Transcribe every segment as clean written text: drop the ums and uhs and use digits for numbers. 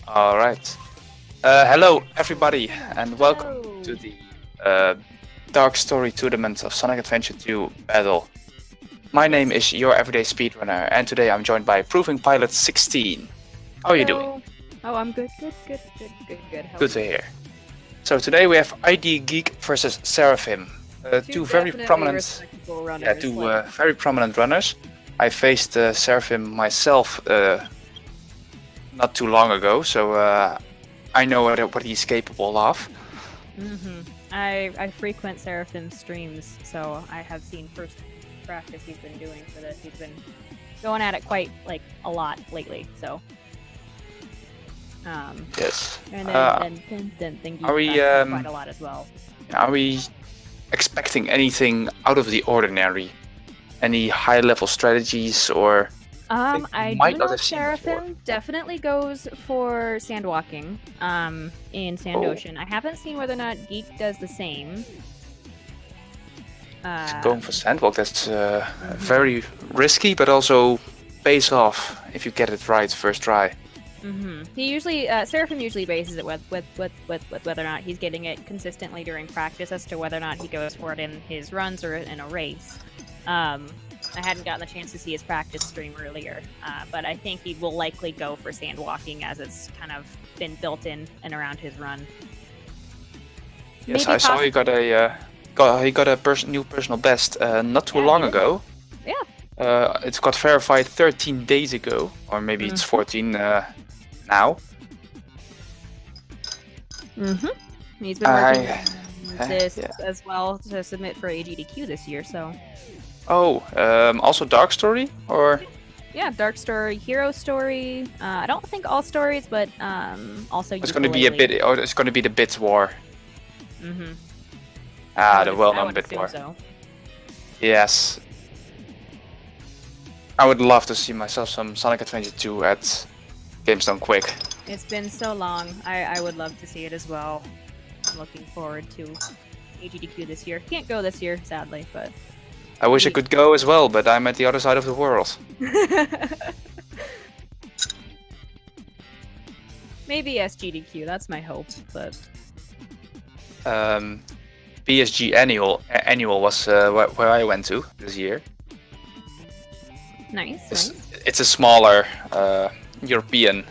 All right. Hello, everybody, and welcome to the Dark Story Tournament of Sonic Adventure 2 Battle. My name is your everyday speedrunner, and today I'm joined by Proving Pilot 16. How are you doing? Oh, I'm good. Good to hear. So today we have IDGeek versus Seraphim. Two very prominent runners. Very prominent runners. I faced Seraphim myself not too long ago, so I know what he's capable of. I frequent Seraphim streams, so I have seen first practice he's been doing for this. He's been going at it quite a lot lately. So yes. And then are we quite a lot as well. Are we expecting anything out of the ordinary? Any high-level strategies or? I do know Seraphim definitely goes for sandwalking in Sand Ocean. I haven't seen whether or not Geek does the same. Going for sandwalk, that's very risky, but also pays off if you get it right first try. He usually Seraphim usually bases it with whether or not he's getting it consistently during practice as to whether or not he goes for it in his runs or in a race. I hadn't gotten the chance to see his practice stream earlier, but I think he will likely go for sandwalking as it's kind of been built in and around his run. Yes, I saw he got a new personal best not too long ago. Yeah. It's got verified 13 days ago, or maybe it's 14 now. He's been working on this as well to submit for IDGeek this year, so. Oh, also Dark Story, or? Yeah, Dark Story, Hero Story. I don't think all stories, but also. It's going to be a bit. Oh, it's going to be the Bit War. The well-known Bit War. So. Yes. I would love to see myself some Sonic Adventure 2 at Games Done Quick. It's been so long. I would love to see it as well. I'm looking forward to IDGeek this year. Can't go this year, sadly, but. I wish I could go as well, but I'm at the other side of the world. Maybe SGDQ, that's my hope, but... PSG annual was where I went to this year. Nice. It's a smaller European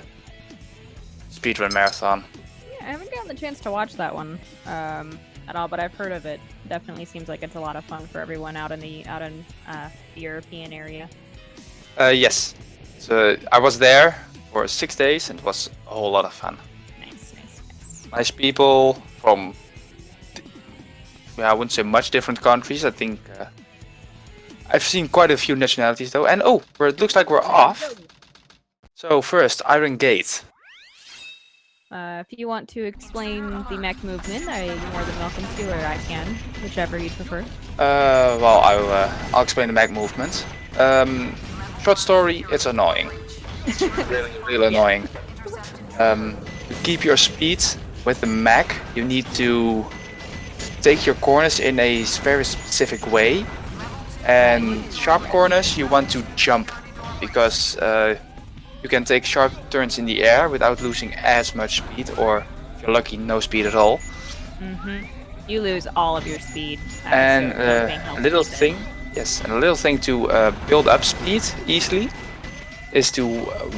speedrun marathon. Yeah, I haven't gotten the chance to watch that one at all, but I've heard of it. Definitely seems like it's a lot of fun for everyone out in the European area. Yes. So I was there for 6 days and it was a whole lot of fun. Nice. Nice people from, I wouldn't say much different countries. I think I've seen quite a few nationalities though. And where it looks like we're off. So first, Iron Gate. If you want to explain the mech movement, I'm more than welcome to, or I can, whichever you prefer. Well, I'll explain the mech movement. Short story, it's annoying. It's really annoying. To keep your speed with the mech, you need to take your corners in a very specific way. And sharp corners, you want to jump, because you can take sharp turns in the air without losing as much speed, or if you're lucky, no speed at all. You lose all of your speed. And a little thing to build up speed easily is to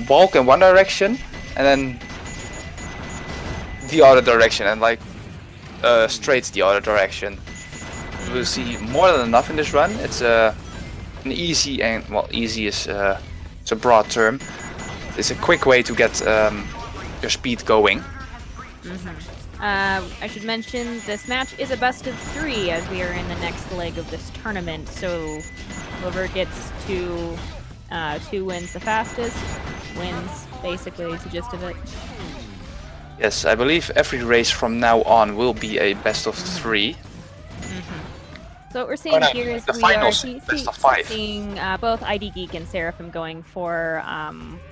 walk in one direction and then the other direction, and straight the other direction. We'll see more than enough in this run. It's an easy, and easy is it's a broad term. It's a quick way to get your speed going. I should mention this match is a best of 3 as we are in the next leg of this tournament. So whoever gets to 2 wins the fastest wins. Basically, it's the gist of it. Yes, I believe every race from now on will be a best of 3. So what we're seeing here is we are seeing both IDGeek and Seraphim going for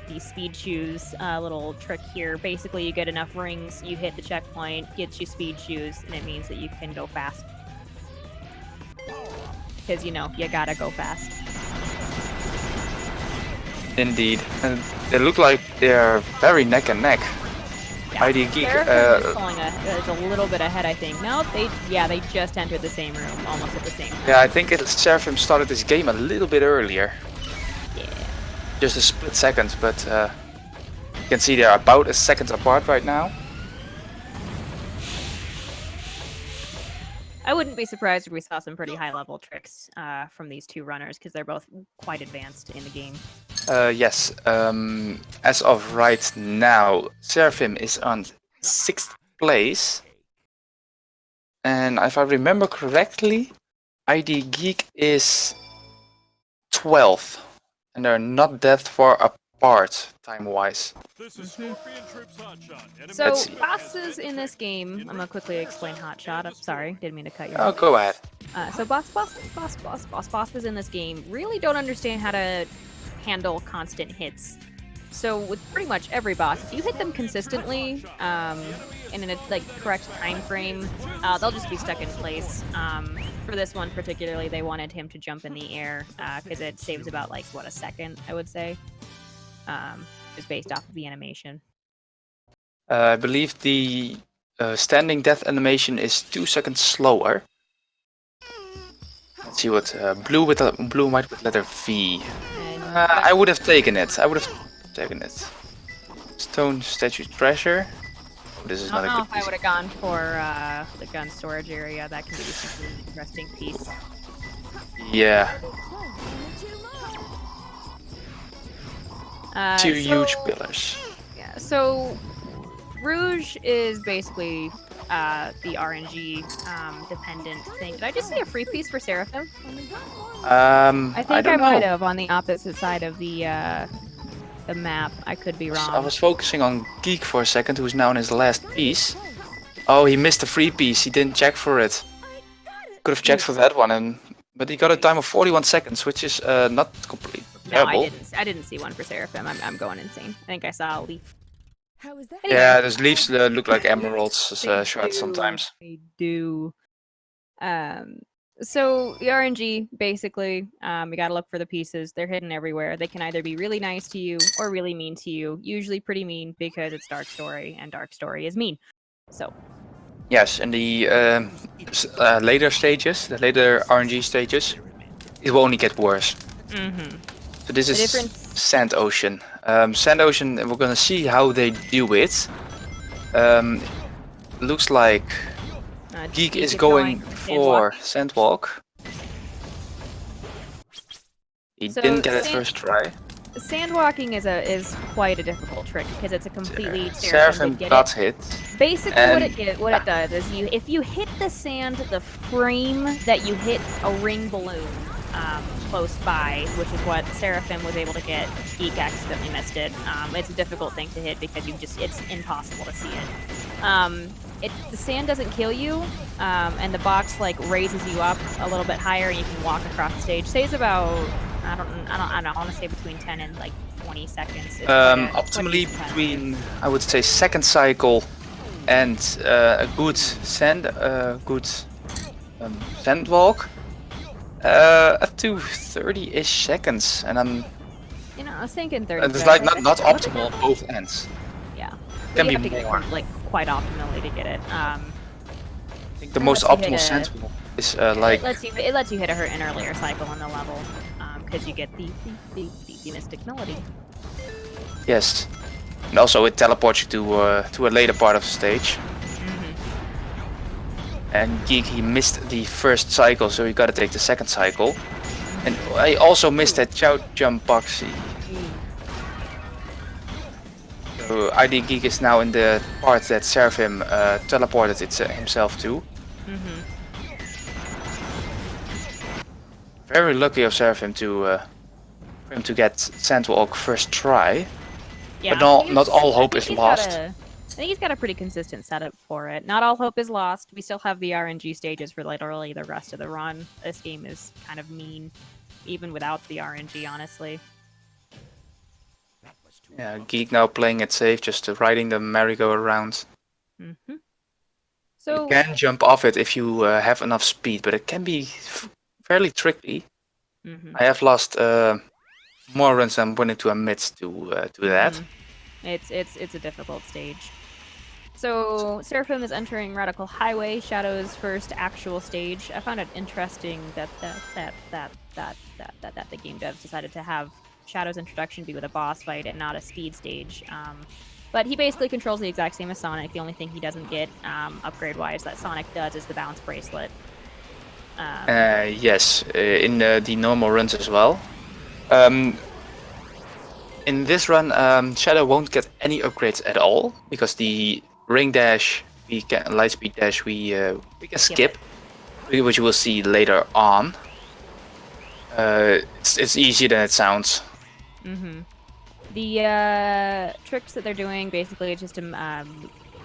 the speed shoes little trick here. Basically, you get enough rings, you hit the checkpoint, gets you speed shoes, and it means that you can go fast. Because, you gotta go fast. Indeed. And they look like they're very neck and neck. Yeah. IDGeek, Seraphim is pulling is a little bit ahead, I think. No, they just entered the same room almost at the same time. yeah, I think Seraphim started this game a little bit earlier. Yeah. Just a split second, but you can see they're about a second apart right now. I wouldn't be surprised if we saw some pretty high-level tricks from these two runners, because they're both quite advanced in the game. Yes, as of right now, Seraphim is on 6th place. And if I remember correctly, IDGeek is 12th. And they're not that far apart, time-wise. So, bosses in this game, I'm gonna quickly explain Hotshot. I'm sorry, didn't mean to cut you Oh, off. go ahead. So bosses in this game really don't understand how to handle constant hits. So with pretty much every boss, if you hit them consistently and in a correct time frame, they'll just be stuck in place. For this one particularly, they wanted him to jump in the air because it saves about a second, I would say, just based off of the animation. I believe the standing death animation is 2 seconds slower. Let's see what blue white with letter V. I would have taken it. Stone statue treasure. This is not a I don't know good if I would have gone for the gun storage area. That can be a super interesting piece. Yeah. Two huge So- pillars. Yeah, so Rouge is basically the RNG dependent thing. Did I just see a free piece for Seraphim? I think I might have on the opposite side of the map. I could be wrong. I was focusing on Geek for a second, who's now in his last piece. Oh, he missed a free piece. He didn't check for it. Could have checked for that one, but he got a time of 41 seconds, which is not completely terrible. I didn't see one for Seraphim. I'm going insane. I think I saw a leaf. How is that? Anyway. Yeah, those leaves look like emeralds shards sometimes. They do. So the RNG, basically, you gotta look for the pieces. They're hidden everywhere. They can either be really nice to you or really mean to you. Usually pretty mean because it's Dark Story, and Dark Story is mean. So. Yes, in the later stages, the later RNG stages, it will only get worse. Mm-hmm. So this The is difference- Sand Ocean. Sand Ocean, we're gonna see how they do it. Looks like Geek is going for Sandwalk. He So didn't get it first try. Sandwalking is quite a difficult trick because it's a completely Seraphim got hit. Basically, And- what it does is if you hit the sand the frame that you hit a ring balloon close by, which is what Seraphim was able to get. Geek accidentally missed it. It's a difficult thing to hit because it's impossible to see it. The sand doesn't kill you, and the box raises you up a little bit higher, and you can walk across the stage. Saves about I don't know. I want to say between 10 and 20 seconds. It's Optimally between, I would say, second cycle and a good sand walk, up to 30-ish seconds, and I'm. I was thinking 30. It's not optimal on both ends. Yeah. Can you be have to more. get quite optimally to get it. I think the most Unless you optimal hit sand walk is it lets you hit an earlier cycle in the level, because you get the mystic melody. Yes, and also it teleports you to a later part of the stage. And Geek, he missed the first cycle, so he gotta take the second cycle. And I also missed that chow jump boxy. So IDGeek is now in the part that Seraphim teleported himself to. Very lucky of Seraphim for him to get Sandwalk first try. Yeah, But not all hope is lost. I think he's got a pretty consistent setup for it. Not all hope is lost. We still have the RNG stages for literally the rest of the run. This game is kind of mean, even without the RNG, honestly. Yeah, Geek now playing it safe, just riding the merry-go-round. So You can jump off it if you have enough speed, but it can be fairly tricky. I have lost more runs than I'm willing to admit to that. It's a difficult stage. So Seraphim is entering Radical Highway, Shadow's first actual stage. I found it interesting that the game devs decided to have Shadow's introduction be with a boss fight and not a speed stage. But he basically controls the exact same as Sonic. The only thing he doesn't get upgrade-wise that Sonic does is the bounce bracelet. Yes, in the normal runs as well. In this run, Shadow won't get any upgrades at all because the ring dash, light speed dash, we can skip, which you will see later on. It's easier than it sounds. The tricks that they're doing basically just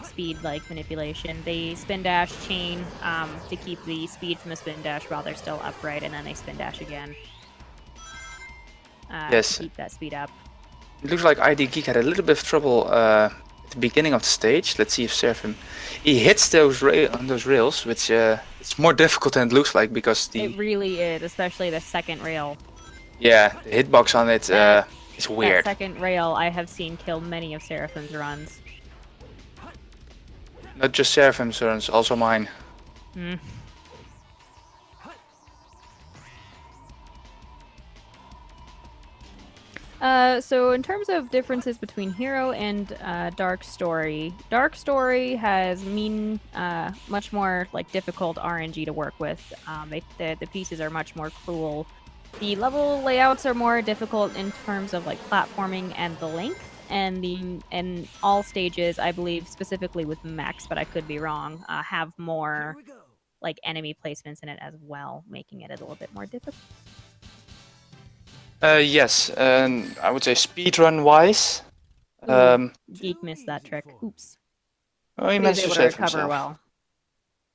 speed like manipulation. They spin dash chain to keep the speed from the spin dash while they're still upright, and then they spin dash again. Yes. To keep that speed up. It looks like IDGeek had a little bit of trouble at the beginning of the stage. Let's see if Seraphim... He hits those rails, which it's more difficult than it looks like because the... It really is, especially the second rail. Yeah, the hitbox on it is weird. That second rail I have seen kill many of Seraphim's runs. Not just Seraphim's runs, also mine. So in terms of differences between Hero and Dark Story has much more like difficult RNG to work with. The pieces are much more cruel. The level layouts are more difficult in terms of like platforming and the length, and all stages, I believe, specifically with Max, but I could be wrong, have more like enemy placements in it as well, making it a little bit more difficult. Yes, and I would say speedrun wise. Geek missed that trick. Oops. Oh, he was managed able to to save recover himself. well,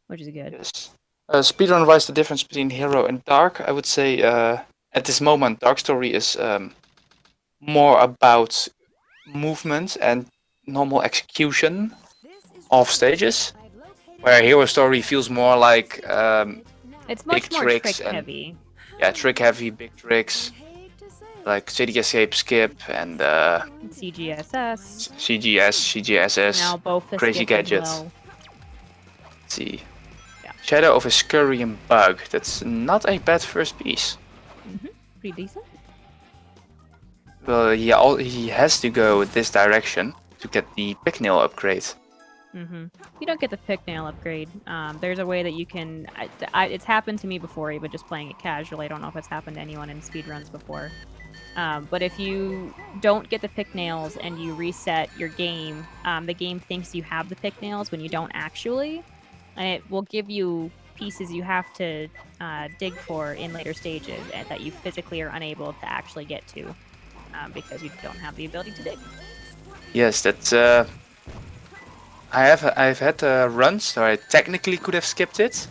which is good. Yes. Speedrun wise, the difference between Hero and Dark, I would say at this moment, Dark Story is more about movement and normal execution of stages, where Hero Story feels more like it's much big more tricks trick heavy. Yeah, trick heavy, big tricks. Like City Escape Skip and CGSS. CGSS. Now both the Crazy skip Gadgets. as well. Let's see. Yeah. Shadow of a Scurrying Bug. That's not a bad first piece. Pretty decent. Well, he has to go this direction to get the Picknail upgrade. You don't get the Picknail upgrade. There's a way that you can... it's happened to me before, even just playing it casually. I don't know if it's happened to anyone in speedruns before. But if you don't get the Picknails and you reset your game, the game thinks you have the Picknails when you don't actually. And it will give you pieces you have to dig for in later stages and that you physically are unable to actually get to because you don't have the ability to dig. Yes, that's... I've had runs where I technically could have skipped it.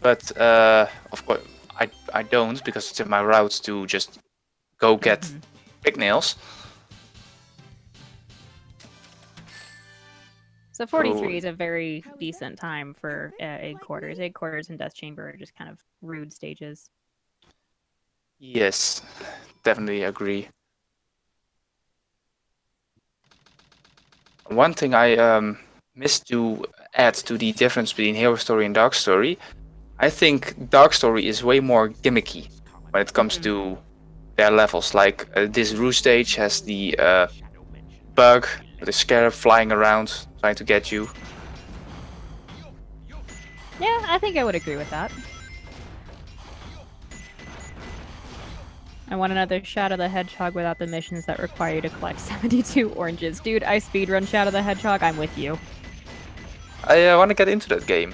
But of course I don't, because it's in my route to just go get Picknails. So 43 is a very decent time for Egg Quarters. Egg Quarters and Death Chamber are just kind of rude stages. Yes, definitely agree. One thing I missed to add to the difference between Hero Story and Dark Story, I think Dark Story is way more gimmicky when it comes to their levels. Like this Roost stage has the bug, the scarab flying around trying to get you. Yeah, I think I would agree with that. I want another Shadow the Hedgehog without the missions that require you to collect 72 oranges. Dude, I speedrun Shadow the Hedgehog, I'm with you. I want to get into that game.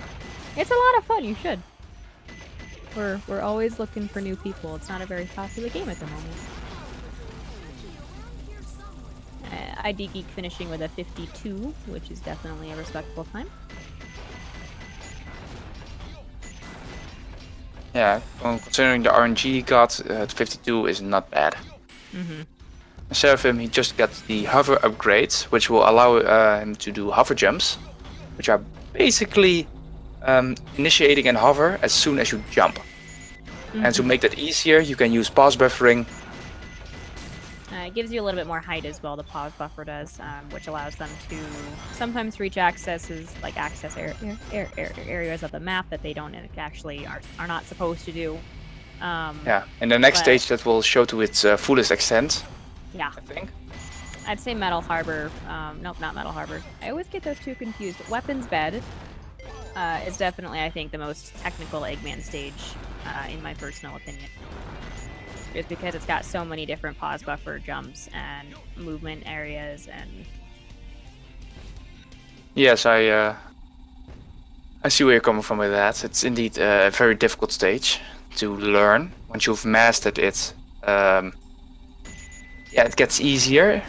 It's a lot of fun, you should. We're always looking for new people. It's not a very popular game at the moment. IDGeek finishing with a 52, which is definitely a respectable time. Yeah, considering the RNG he got, 52 is not bad. Seraphim, he just got the hover upgrades, which will allow him to do hover jumps, which are basically initiating and hover as soon as you jump. And to make that easier, you can use pause buffering it gives you a little bit more height as well. The pause buffer does, which allows them to sometimes reach accesses like areas of the map that they don't actually are not supposed to do. Yeah, in the next stage that will show to its fullest extent. Yeah, I think. I'd say Metal Harbor. Nope, not Metal Harbor. I always get those two confused. Weapons Bed is definitely, I think, the most technical Eggman stage, in my personal opinion. Just because it's got so many different pause buffer jumps and movement areas and... Yes, I see where you're coming from with that. It's indeed a very difficult stage to learn. Once you've mastered it, yeah, it gets easier,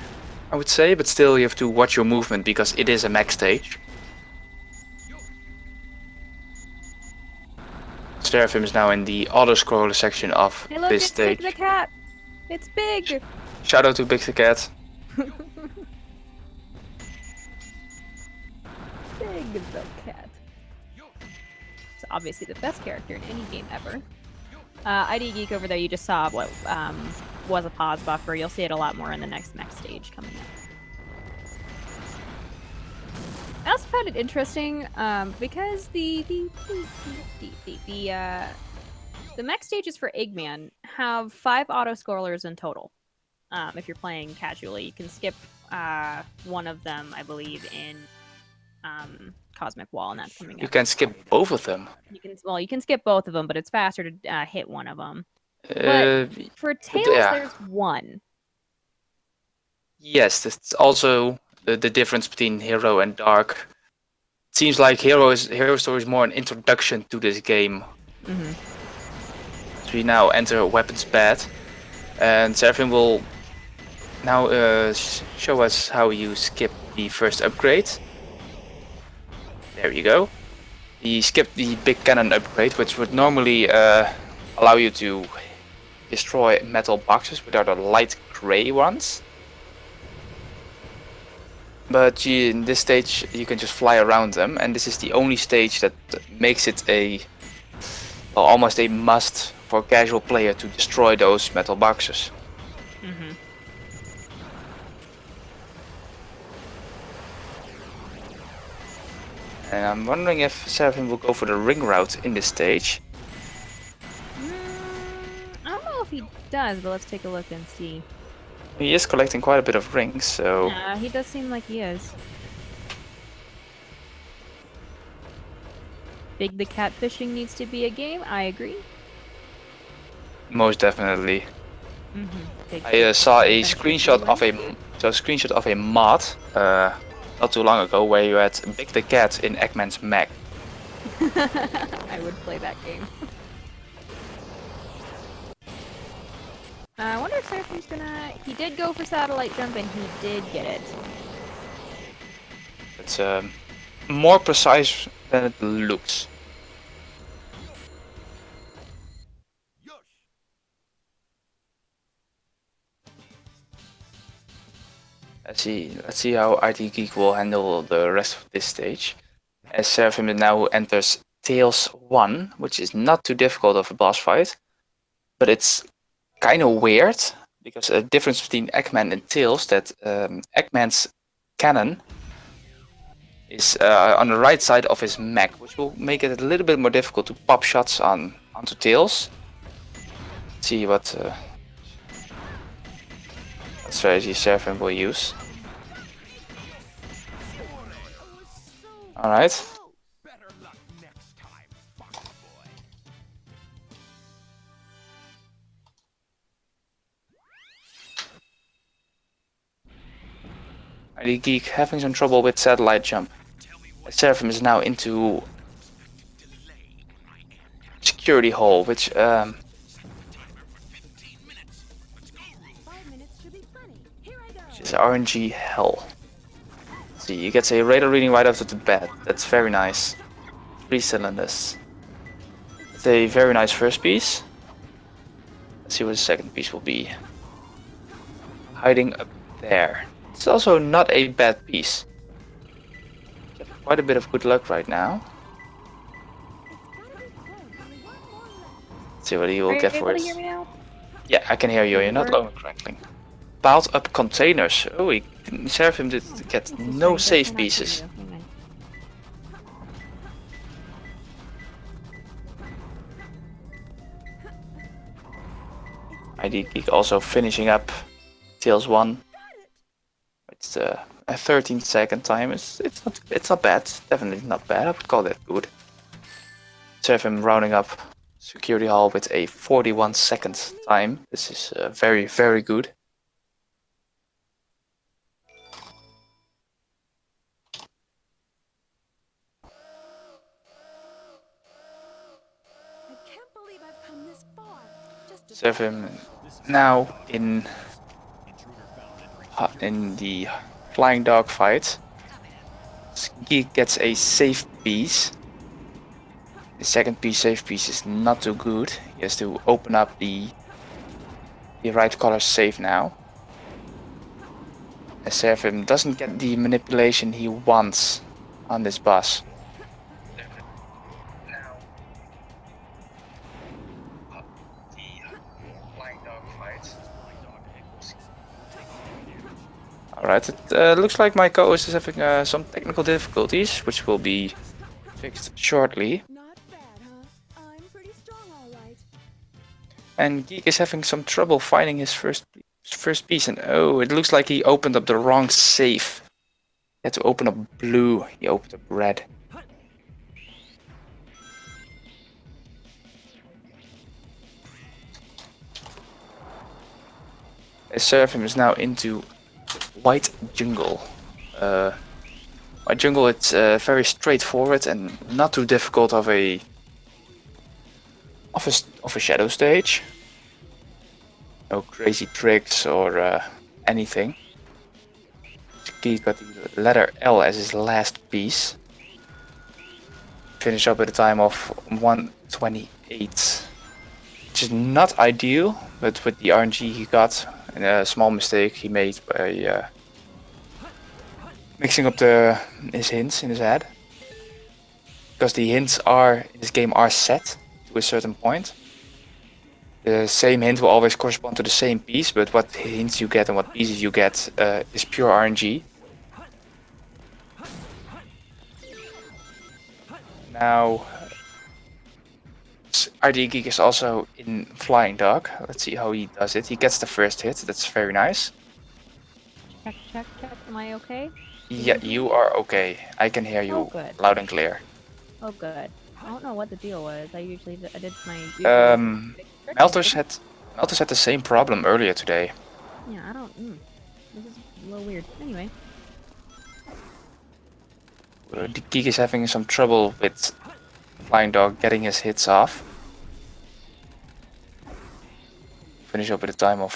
I would say, but still you have to watch your movement because it is a mech stage. Seraphim is now in the auto-scroller section of Hey, look, this it's stage. Big the Cat! It's Big! Shout out to Big the Cat. Big the Cat. It's obviously the best character in any game ever. IDGeek over there, you just saw what was a pause buffer. You'll see it a lot more in the next stage coming up. I also found it interesting because the mech stages for Eggman have 5 auto-scrollers in total. If you're playing casually, you can skip one of them, I believe, in Cosmic Wall, and that's coming up. You can skip both of them. You can skip both of them, but it's faster to hit one of them. But for Tails, there's one. Yes, that's also the difference between Hero and Dark. It seems like Hero Story is more an introduction to this game. Mm-hmm. So we now enter Weapons Bed, and Seraphim will now show us how you skip the first upgrade. There you go. You skip the big cannon upgrade, which would normally allow you to destroy metal boxes without the light gray ones. But in this stage you can just fly around them, and this is the only stage that makes it almost a must for a casual player to destroy those metal boxes. Mm-hmm. And I'm wondering if Seraphim will go for the ring route in this stage. I don't know if he does, but let's take a look and see. He is collecting quite a bit of rings, so... Yeah, he does seem like he is. Big the Cat fishing needs to be a game, I agree. Most definitely. Mm-hmm. I saw a screenshot of a mod not too long ago where you had Big the Cat in Eggman's mech. I would play that game. I wonder if Seraphim's gonna... He did go for satellite jump and he did get it. It's more precise than it looks. Let's see how IDGeek will handle the rest of this stage. As Seraphim now enters Tails 1, which is not too difficult of a boss fight, but it's kind of weird because a difference between Eggman and Tails that Eggman's cannon is on the right side of his mech, which will make it a little bit more difficult to pop shots onto Tails. Let's see what strategy Seraphim will use. Alright. IDGeek having some trouble with satellite jump. Seraphim is now into security hole, which is RNG hell. Let's see, you get a radar reading right after the bed. That's very nice. 3 cylinders. It's a very nice first piece. Let's see what the second piece will be. Hiding up there. It's also not a bad piece. Quite a bit of good luck right now. Let's see what he will get for it. Are you able to hear me now? Yeah, I can hear you. You're not low and crackling. piled up containers. Oh, Seraphim did get no save pieces. IDGeek also finishing up Tails 1. It's a 13-second time. It's not bad. Definitely not bad. I would call that good. Seraphim rounding up security hall with a 41-second time. This is very, very good. Seraphim now in the flying dog fight. Geek gets a safe piece. The second piece, safe piece, is not too good. He has to open up the right color safe now. As Seraphim doesn't get the manipulation he wants on this boss. Alright, it looks like my co-host is having some technical difficulties, which will be fixed shortly. And Geek is having some trouble finding his first piece, and oh, it looks like he opened up the wrong safe. He had to open up blue, he opened up red. Seraphim is now into white jungle. White jungle, it's very straightforward and not too difficult of a shadow stage. No crazy tricks or anything. He got the letter L as his last piece. Finish up at a time of 1:28, which is not ideal, but with the RNG he got, and a small mistake he made by mixing up his hints in his head. Because the hints in this game are set to a certain point. The same hint will always correspond to the same piece, but what hints you get and what pieces you get is pure RNG. Now, IDGeek is also in Flying Dog. Let's see how he does it. He gets the first hit, that's very nice. Check, check, check. Am I okay? Yeah, you are okay. I can hear you loud and clear. Oh, good. I don't know what the deal was. I did my Melters had the same problem earlier today. Yeah, I don't. This is a little weird. Anyway. The Geek is having some trouble with Flying Dog getting his hits off. Finish up with a time of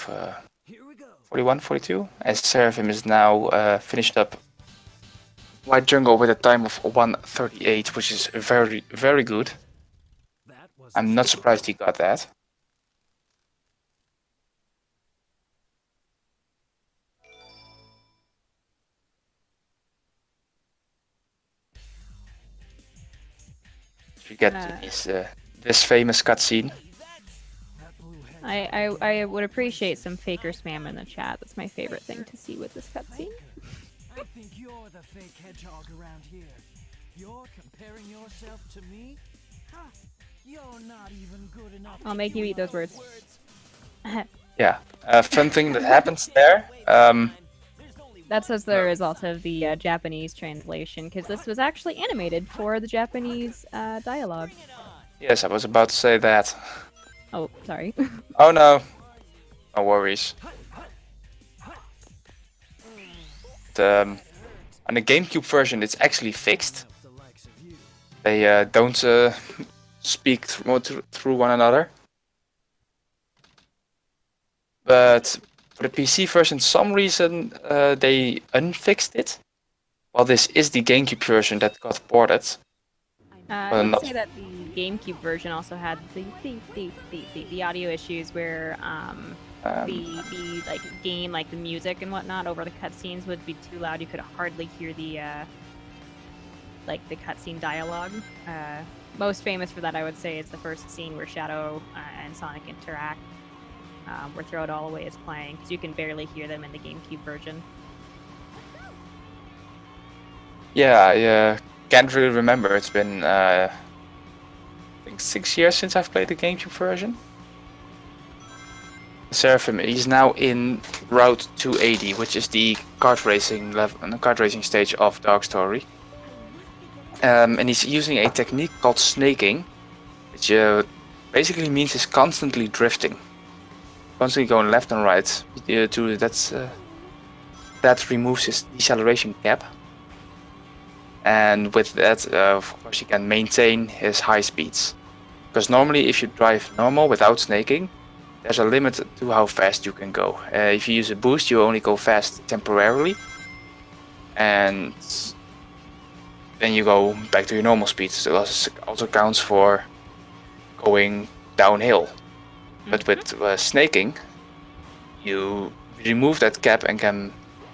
41-42. As Seraphim is now finished up White Jungle with a time of 1:38, which is very, very good. I'm not surprised he got that. You get this famous cutscene. I would appreciate some faker spam in the chat. That's my favorite thing to see with this cutscene. I think you're the fake hedgehog around here. You're comparing yourself to me? Huh. You're not even good enough. I'll make you eat those words. Yeah, fun thing that happens there. That's as the result of the Japanese translation, because this was actually animated for the Japanese dialogue. Yes, I was about to say that. Oh, sorry. Oh no. No worries. On the GameCube version, it's actually fixed. They don't speak through one another. But for the PC version, some reason they unfixed it. Well, this is the GameCube version that got ported. I would say that the GameCube version also had the audio issues where the like game, like the music and whatnot over the cutscenes would be too loud. You could hardly hear the like the cutscene dialogue. Most famous for that, I would say, is the first scene where Shadow and Sonic interact. where Throw It All Away is playing, because you can barely hear them in the GameCube version. Yeah, I can't really remember. It's been I think 6 years since I've played the GameCube version. Seraphim, he's now in Route 280, which is the kart racing level, the kart racing stage of Dark Story. And he's using a technique called snaking, which basically means he's constantly drifting, constantly going left and right. That removes his deceleration cap, and with that, of course, he can maintain his high speeds. Because normally, if you drive normal without snaking, there's a limit to how fast you can go. If you use a boost, you only go fast temporarily, and then you go back to your normal speed. So it also counts for going downhill. But with snaking, you remove that cap and can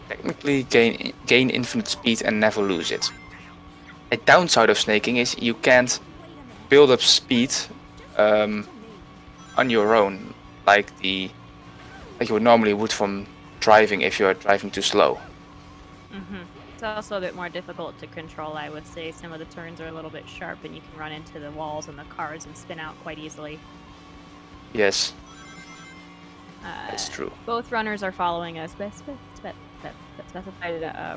technically gain infinite speed and never lose it. A downside of snaking is you can't build up speed on your own, like you would normally would from driving if you are driving too slow. It's also a bit more difficult to control, I would say. Some of the turns are a little bit sharp, and you can run into the walls and the cars and spin out quite easily. Yes, that's true. Both runners are following a specified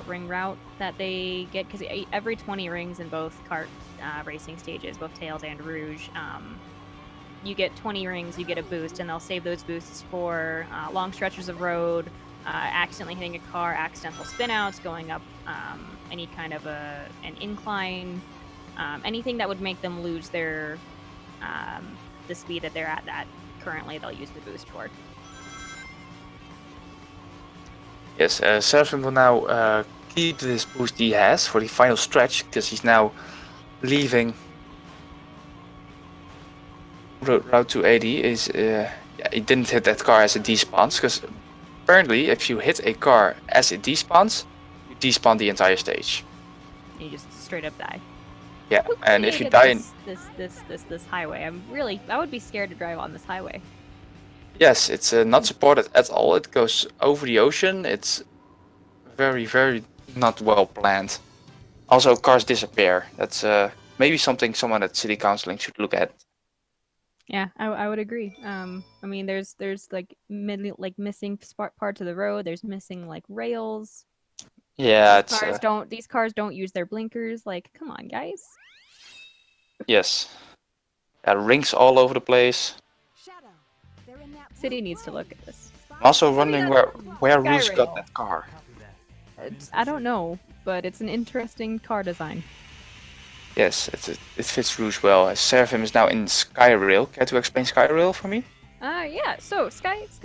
ring route that they get, because every 20 rings in both kart racing stages, both Tails and Rouge, you get 20 rings, you get a boost, and they'll save those boosts for long stretches of road, accidentally hitting a car, accidental spinouts, going up any kind of an incline, anything that would make them lose their the speed that they're at that currently they'll use the boost for. Yes, Seraphim will now keep this boost he has for the final stretch, because he's now leaving Route 280. He didn't hit that car as it despawns, because apparently if you hit a car as it despawns, you despawn the entire stage. You just straight up die. Yeah, and if you Get die in... this highway, I would be scared to drive on this highway. Yes, it's not supported at all. It goes over the ocean. It's very, very not well planned. Also, cars disappear. That's maybe something someone at city counciling should look at. Yeah, I would agree. I mean, there's like missing parts of the road. There's missing like rails. Yeah, These cars don't use their blinkers. Like, come on, guys. Yes. Rings all over the place. City needs to look at this. I'm also wondering where Rouge got Skyrail. that car. I don't know, but it's an interesting car design. Yes, it fits Rouge well. Seraphim is now in Skyrail. Care to explain Skyrail for me? Yeah. So Skyrail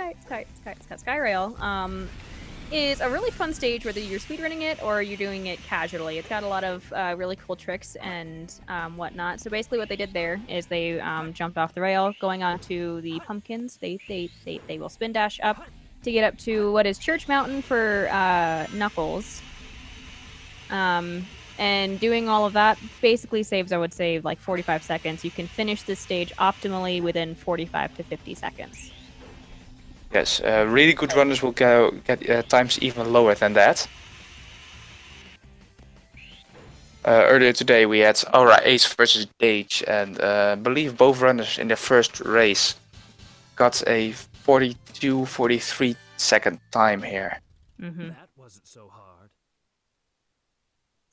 is a really fun stage, whether you're speedrunning it or you're doing it casually. It's got a lot of really cool tricks and whatnot. So basically, what they did there is they jumped off the rail, going onto the pumpkins. They will spin dash up to get up to what is Church Mountain for Knuckles. And doing all of that basically saves, I would say, like 45 seconds. You can finish this stage optimally within 45 to 50 seconds. Yes, really good runners will get times even lower than that. Earlier today we had Aura Ace versus Dage, and I believe both runners in their first race got a 42-43 second time here. That wasn't so hard.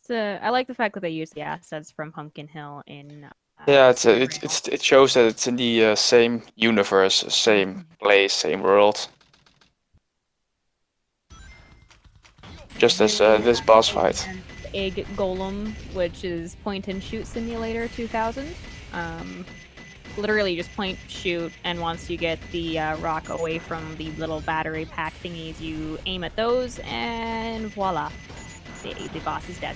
So I like the fact that they use the assets from Pumpkin Hill in. Yeah, it shows that it's in the same universe, same place, same world. Just as this boss fight. Egg Golem, which is Point and Shoot Simulator 2000. Literally just point, shoot, and once you get the rock away from the little battery pack thingies, you aim at those, and voila, the boss is dead.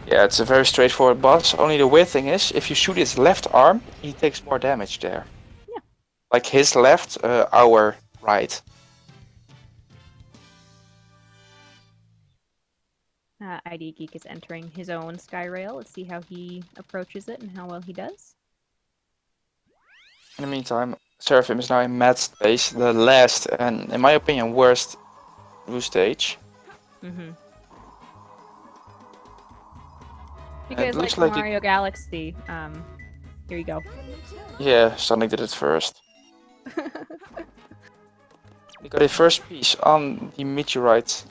Yeah, it's a very straightforward boss. Only the weird thing is, if you shoot his left arm, he takes more damage there. Yeah. Like his left, our right. IDGeek is entering his own Skyrail. Let's see how he approaches it and how well he does. In the meantime, Seraphim is now in mad stage, the last and, in my opinion, worst Roo stage. Mm-hmm. It Because looks like like you, Mario Galaxy, here you go. yeah, Sonic did it first. We got a first piece on the meteorite.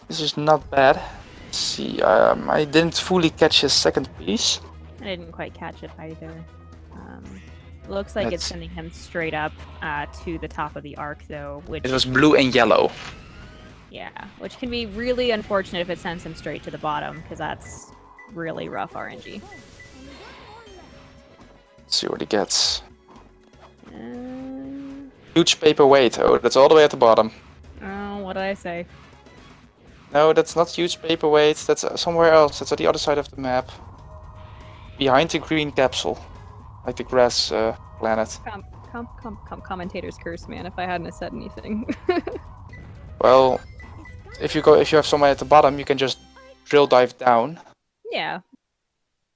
This is not bad. Let's see, I didn't fully catch his second piece. I didn't quite catch it either. Looks like it's Let's- sending him straight up to the top of the arc, though, which It was blue and yellow. yeah, which can be really unfortunate if it sends him straight to the bottom, because that's really rough RNG. Let's see what he gets. Uh, Huge paperweight. Oh, that's all the way at the bottom. oh, what did I say? No, that's not huge paperweight. That's somewhere else. That's at the other side of the map. Behind the green capsule. Like the grass planet. Commentator's curse, man, if I hadn't have said anything. Well, if you have somewhere at the bottom, you can just drill dive down. Yeah.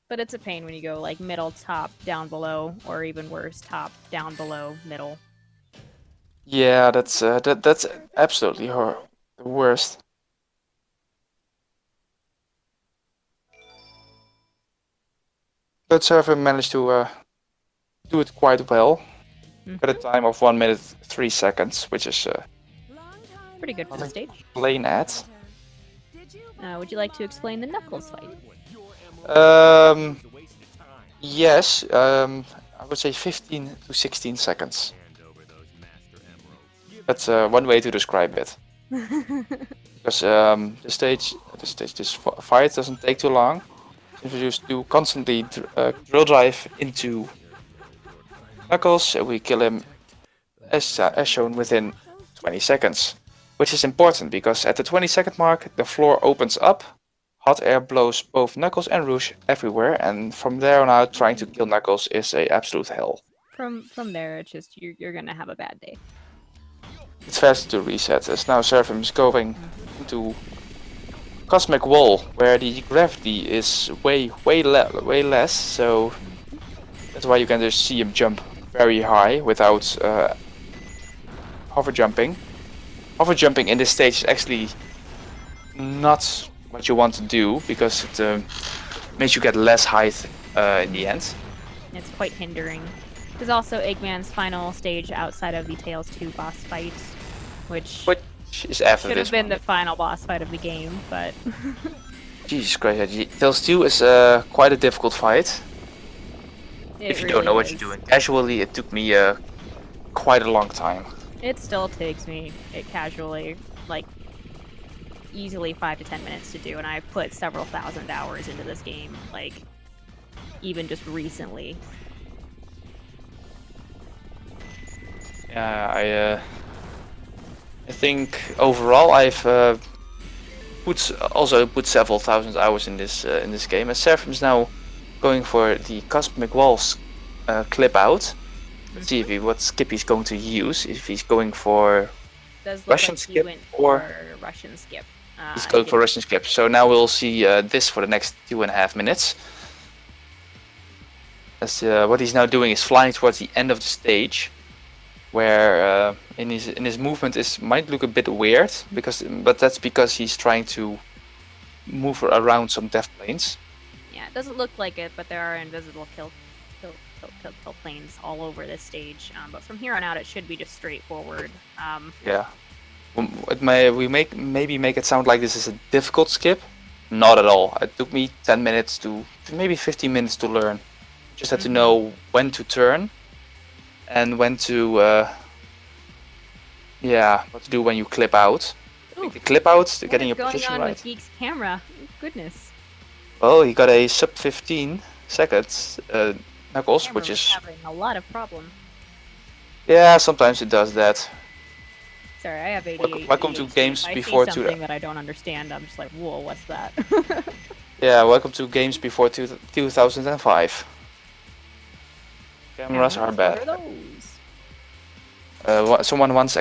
But it's a pain when you go like middle, top, down below, or even worse, top, down below, middle. Yeah, that's absolutely the worst. But Seraphim managed to do it quite well. Got a time of 1 minute 3 seconds, which is Pretty good for the stage. plain at. Would you like to explain the Knuckles fight? Yes, I would say 15 to 16 seconds. That's one way to describe it. Because this fight doesn't take too long. If you just do constantly drill drive into Knuckles, we kill him as shown within 20 seconds. Which is important because at the 20-second mark the floor opens up, hot air blows both Knuckles and Rouge everywhere, and from there on out trying to kill Knuckles is a absolute hell. From there, it's just you're gonna have a bad day. It's faster to reset as now Seraphim is going into Cosmic Wall where the gravity is way less, so that's why you can just see him jump very high without hover jumping. Hover jumping in this stage is actually not what you want to do because it makes you get less height in the end. It's quite hindering. There's also Eggman's final stage outside of the Tails 2 boss fight, which is after should this have been one. the final boss fight of the game, but Jesus Christ, Tails 2 is quite a difficult fight. If you don't know what you're doing. Casually, it took me quite a long time. It still takes me casually, like, easily 5 to 10 minutes to do, and I've put several thousand hours into this game, like, even just recently. Yeah, I think overall I've put several thousand hours in this game. And Seraphim is now going for the Cosmic Walls clip out. Let's see if what skip he's going to use. If he's going for Does look Russian like he skip went or for Russian skip. he's going for Russian skip. So now we'll see this for the next 2.5 minutes. As what he's now doing is flying towards the end of the stage, where in his movement might look a bit weird but that's because he's trying to move around some death planes. Yeah, it doesn't look like it, but there are invisible kill planes all over this stage. But from here on out, it should be just straightforward. Yeah. Maybe make it sound like this is a difficult skip. Not at all. It took me 10 minutes to maybe 15 minutes to learn. Just had to know when to turn and when to what to do when you clip out. I think the clip out, getting your position going on right. with Geek's camera? Goodness. Well, he got a sub 15 seconds Knuckles, Camera which was is having a lot of problems. yeah, sometimes it does that. Sorry, I have ADHD. Welcome to Games if I Before see something that I don't understand, I'm just like, whoa, what's that? Yeah, welcome to Games Before 2005. Cameras are bad. What are those? Someone once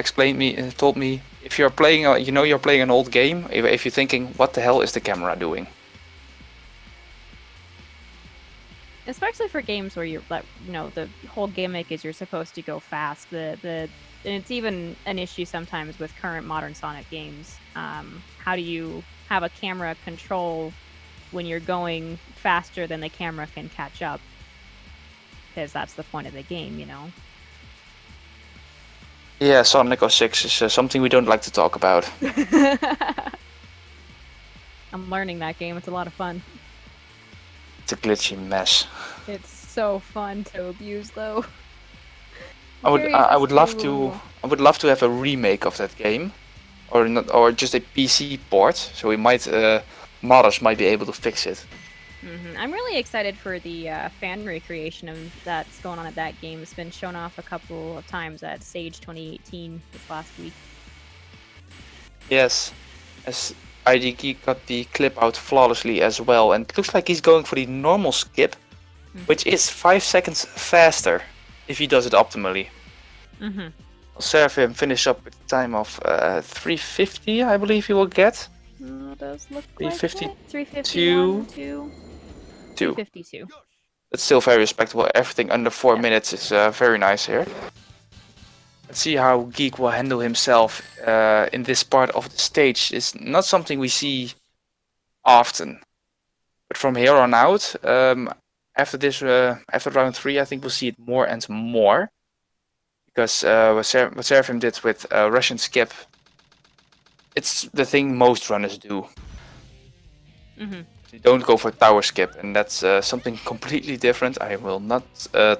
told me, if you're playing, you're playing an old game, if you're thinking, what the hell is the camera doing? especially for games where you're like, the whole gimmick is you're supposed to go fast. And it's even an issue sometimes with current modern Sonic games. How do you have a camera control when you're going faster than the camera can catch up? Because that's the point of the game, Yeah, Sonic 06 is something we don't like to talk about. I'm learning that game. It's a lot of fun. It's a glitchy mess. It's so fun to abuse, though. I would love to have a remake of that game, or just a PC port. So modders might be able to fix it. I'm really excited for the fan recreation that's going on at that game. It's been shown off a couple of times at Sage 2018 this last week. Yes, as IDGeek got the clip out flawlessly as well, and it looks like he's going for the normal skip, which is 5 seconds faster if he does it optimally. Seraphim finished up with a time of 350, I believe he will get. Does look 350, like it. 351, 352. It's still very respectable. Everything under 4 minutes is very nice here. Let's see how Geek will handle himself in this part of the stage. It's not something we see often. But from here on out, after round 3, I think we'll see it more and more. Because what Seraphim did with Russian skip, it's the thing most runners do. You don't go for tower skip, and that's something completely different. I will not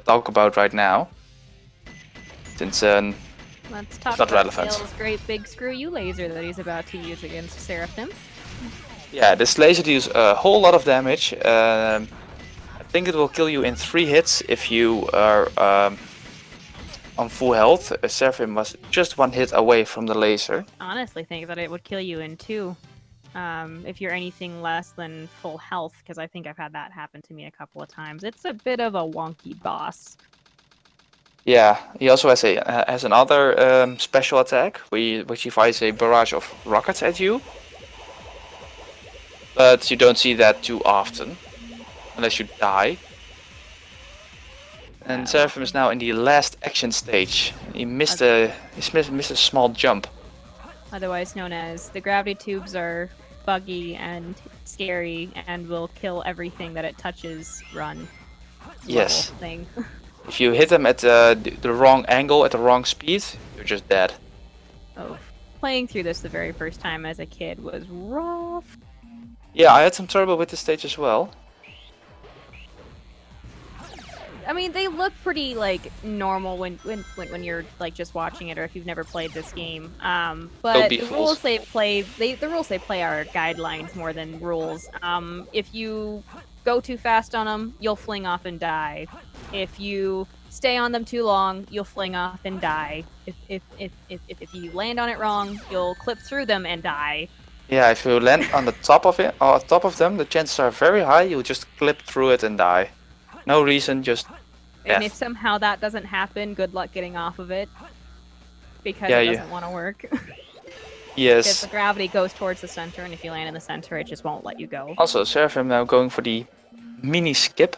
talk about right now, since let's talk it's not about relevant. Dale's great big screw you laser that he's about to use against Seraphim. Yeah, this laser deals a whole lot of damage. I think it will kill you in 3 hits if you are on full health. Seraphim was just 1 hit away from the laser. Honestly, think that it would kill you in 2. If you're anything less than full health, because I think I've had that happen to me a couple of times. It's a bit of a wonky boss. Yeah, he also has another special attack, which he fires a barrage of rockets at you. But you don't see that too often, unless you die. And Seraphim is now in the last action stage. He missed a small jump. Otherwise known as the gravity tubes are buggy and scary and will kill everything that it touches. Run. Yes. Thing. If you hit them at the wrong angle, at the wrong speed, you're just dead. Oh, playing through this the very first time as a kid was rough. Yeah, I had some trouble with the stage as well. I mean, they look pretty like normal when you're like just watching it, or if you've never played this game. But the rules they play, the rules they play are guidelines more than rules. If you go too fast on them, you'll fling off and die. If you stay on them too long, you'll fling off and die. If you land on it wrong, you'll clip through them and die. Yeah, if you land on the top of it, or top of them, the chances are very high you'll just clip through it and die. No reason, just death. And if somehow that doesn't happen, good luck getting off of it. Because it doesn't want to work. Yes. Because the gravity goes towards the center, and if you land in the center, it just won't let you go. Also, Seraphim now going for the mini skip.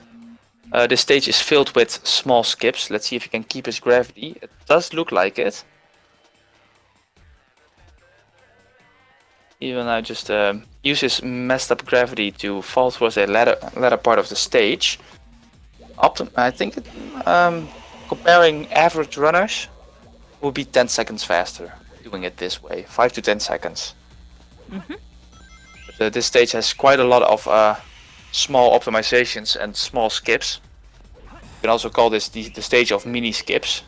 The stage is filled with small skips. Let's see if he can keep his gravity. It does look like it. He will now just use his messed up gravity to fall towards a ladder part of the stage. I think comparing average runners will be 10 seconds faster doing it this way. 5 to 10 seconds. But, this stage has quite a lot of small optimizations and small skips. You can also call this the stage of mini skips.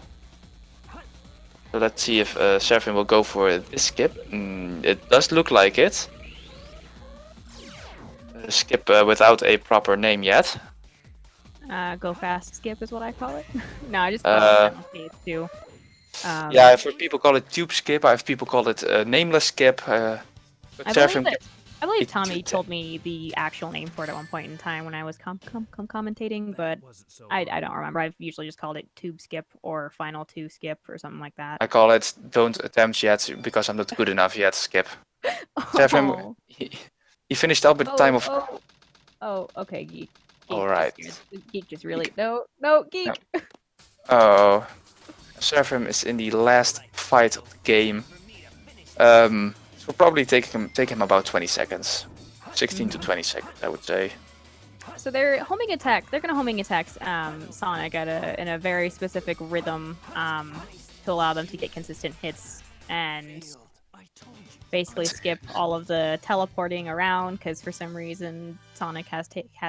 So let's see if Seraphim will go for this skip. It does look like it. Skip without a proper name yet. Go fast skip is what I call it. No, I just call it too. Yeah, I've heard people call it tube skip. I've people call it nameless skip. I believe Tommy told me the actual name for it at one point in time when I was commentating, but I don't remember. I've usually just called it tube skip or final 2 skip or something like that. I call it don't attempt yet because I'm not good enough yet skip. Seraphim, he finished up with a time of... Oh, okay, Geek. Geek Alright. Geek just really no Geek. Oh, Seraphim is in the last fight of the game. It will probably take him about 20 seconds, 16 to 20 seconds, I would say. So they're homing attack. They're gonna homing attacks Sonic in a very specific rhythm to allow them to get consistent hits and basically skip all of the teleporting around because for some reason Sonic has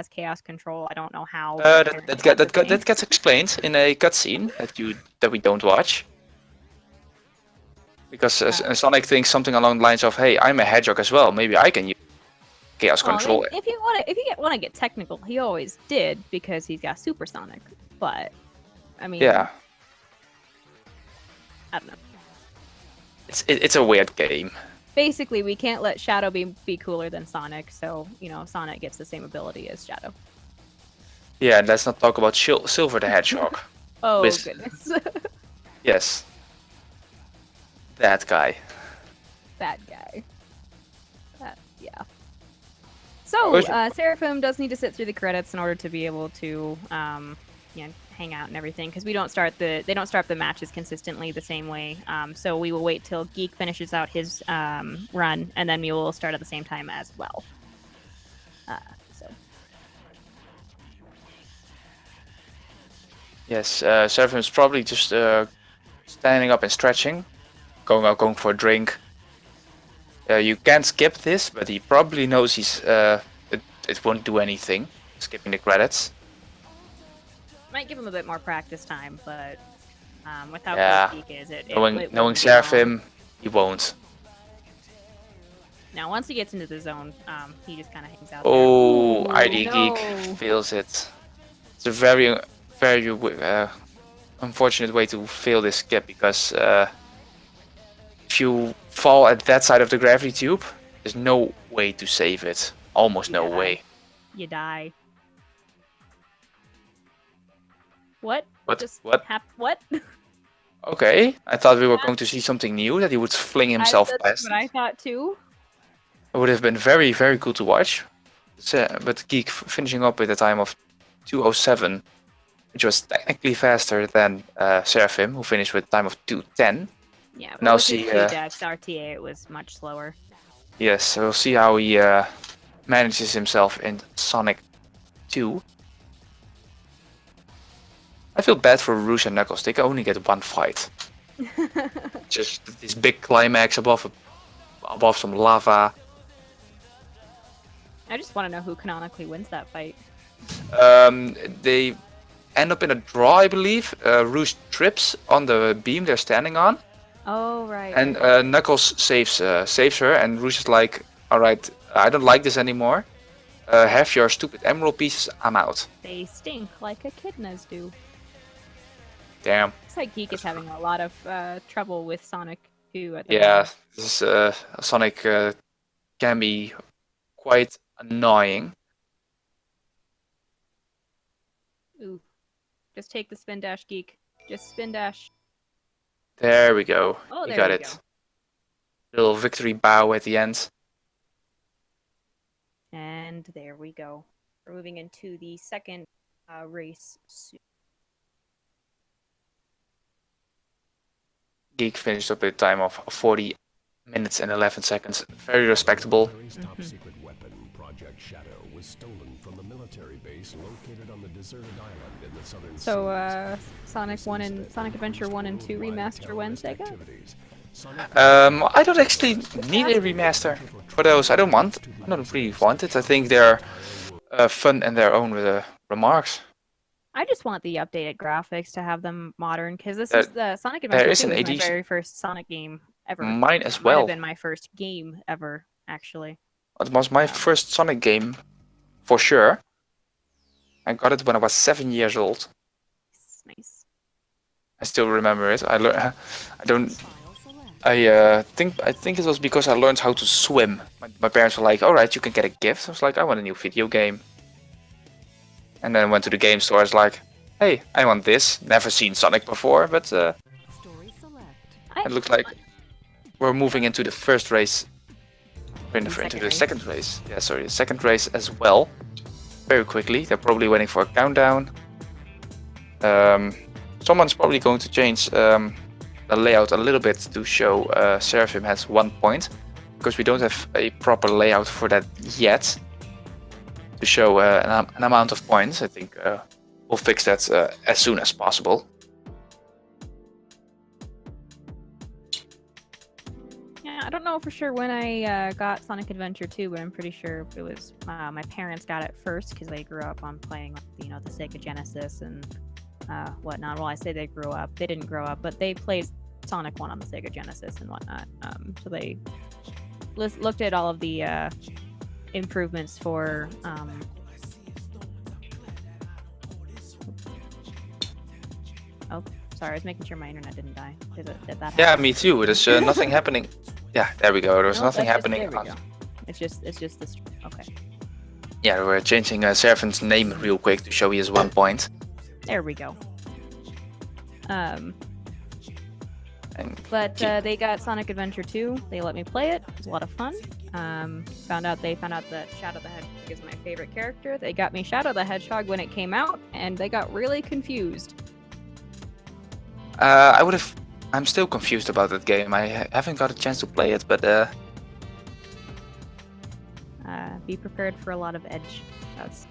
chaos control. I don't know how. That gets explained in a cutscene that we don't watch. Because Sonic thinks something along the lines of, "Hey, I'm a hedgehog as well. Maybe I can use chaos control." If you want to get technical, he always did because he's got supersonic. But I mean, Yeah, I don't know. it's a weird game. Basically, we can't let Shadow be cooler than Sonic, so Sonic gets the same ability as Shadow. Yeah, and let's not talk about Silver the Hedgehog. Oh With- goodness, Yes, that guy. that guy. Yeah. So Seraphim does need to sit through the credits in order to be able to hang out and everything because they don't start the matches consistently the same way. So we will wait till Geek finishes out his run, and then we will start at the same time as well. So Yes, Seraphim's probably just standing up and stretching, going for a drink. You can't skip this, but he probably knows it won't do anything, skipping the credits. might give him a bit more practice time, but with how Yeah, close Geek is, it knowing won't be long. Seraphim, he won't. Now, once he gets into the zone, he just kind of hangs out Oh, there. IDGeek feels it. It's a very, very unfortunate way to fail this skip because if you fall at that side of the gravity tube, there's no way to save it. Almost no Yeah. way. You die. What? What? Just What? What? Okay, I thought we were going to see something new, that he would fling himself That's past. what I thought too. It would have been very, very cool to watch. But Geek finishing up with a time of 2:07, which was technically faster than Seraphim, who finished with a time of 2:10. Yeah, but Now with see, his Dex RTA, it was much slower. Yes, so we'll see how he manages himself in Sonic 2. I feel bad for Rouge and Knuckles. They can only get one fight. Just this big climax above some lava. I just want to know who canonically wins that fight. They end up in a draw, I believe. Rouge trips on the beam they're standing on, Oh right. and Knuckles saves her, and Rouge is like, "Alright, I don't like this anymore. Have your stupid emerald pieces, I'm out." They stink like echidnas do. Damn. Looks like Geek is having a lot of trouble with Sonic 2 at the Yeah, moment. this Sonic can be quite annoying. Ooh. Just take the spin dash, Geek. Just spin dash. There we go. Oh, You there got we it. go. Little victory bow at the end. And there we go. We're moving into the second race soon. Geek finished up with a time of 40 minutes and 11 seconds. Very respectable. Military's top-secret weapon, Project Shadow, was stolen from the military base located on the deserted island in the southern So, seas. Sonic 1 and Sonic Adventure 1 and 2 remaster when, Sega? I don't actually need a remaster for those. I don't really want it. I think they're fun in their own remarks. I just want the updated graphics to have them modern, because this is the Sonic there Adventure is 2 an was my AD very first Sonic game ever. Mine as Might well. have been my first game ever, actually. It was my first Sonic game, for sure. I got it when I was 7 years old. It's nice. I still remember it. I think it was because I learned how to swim. My parents were like, "All right, you can get a gift." I was like, "I want a new video game." And then I went to the game store. I was like, "Hey, I want this." Never seen Sonic before, but it looked like we're moving into the first race. We're into the second race. Yeah, sorry, the second race as well. very quickly. They're probably waiting for a countdown. Someone's probably going to change the layout a little bit to show Seraphim has 1 point, because we don't have a proper layout for that yet to show an amount of points. I think we'll fix that as soon as possible. Yeah, I don't know for sure when I got Sonic Adventure 2, but I'm pretty sure it was my parents got it first because they grew up on playing, the Sega Genesis and whatnot. Well, I say they grew up; they didn't grow up, but they played Sonic 1 on the Sega Genesis and whatnot. So they looked at all of the improvements for. Oh, sorry, I was making sure my internet didn't die. Did that happen? Yeah, me too. There's nothing happening. Yeah, there we go. There's No, nothing that's happening. There we go. It's just this. Okay. Yeah, we're changing Seraphim's name real quick to show he has 1 point. There we go. And But they got Sonic Adventure 2. They let me play it. It was a lot of fun. They found out that Shadow the Hedgehog is my favorite character. They got me Shadow the Hedgehog when it came out, and they got really confused. I'm still confused about that game. I haven't got a chance to play it, but Be prepared for a lot of edge.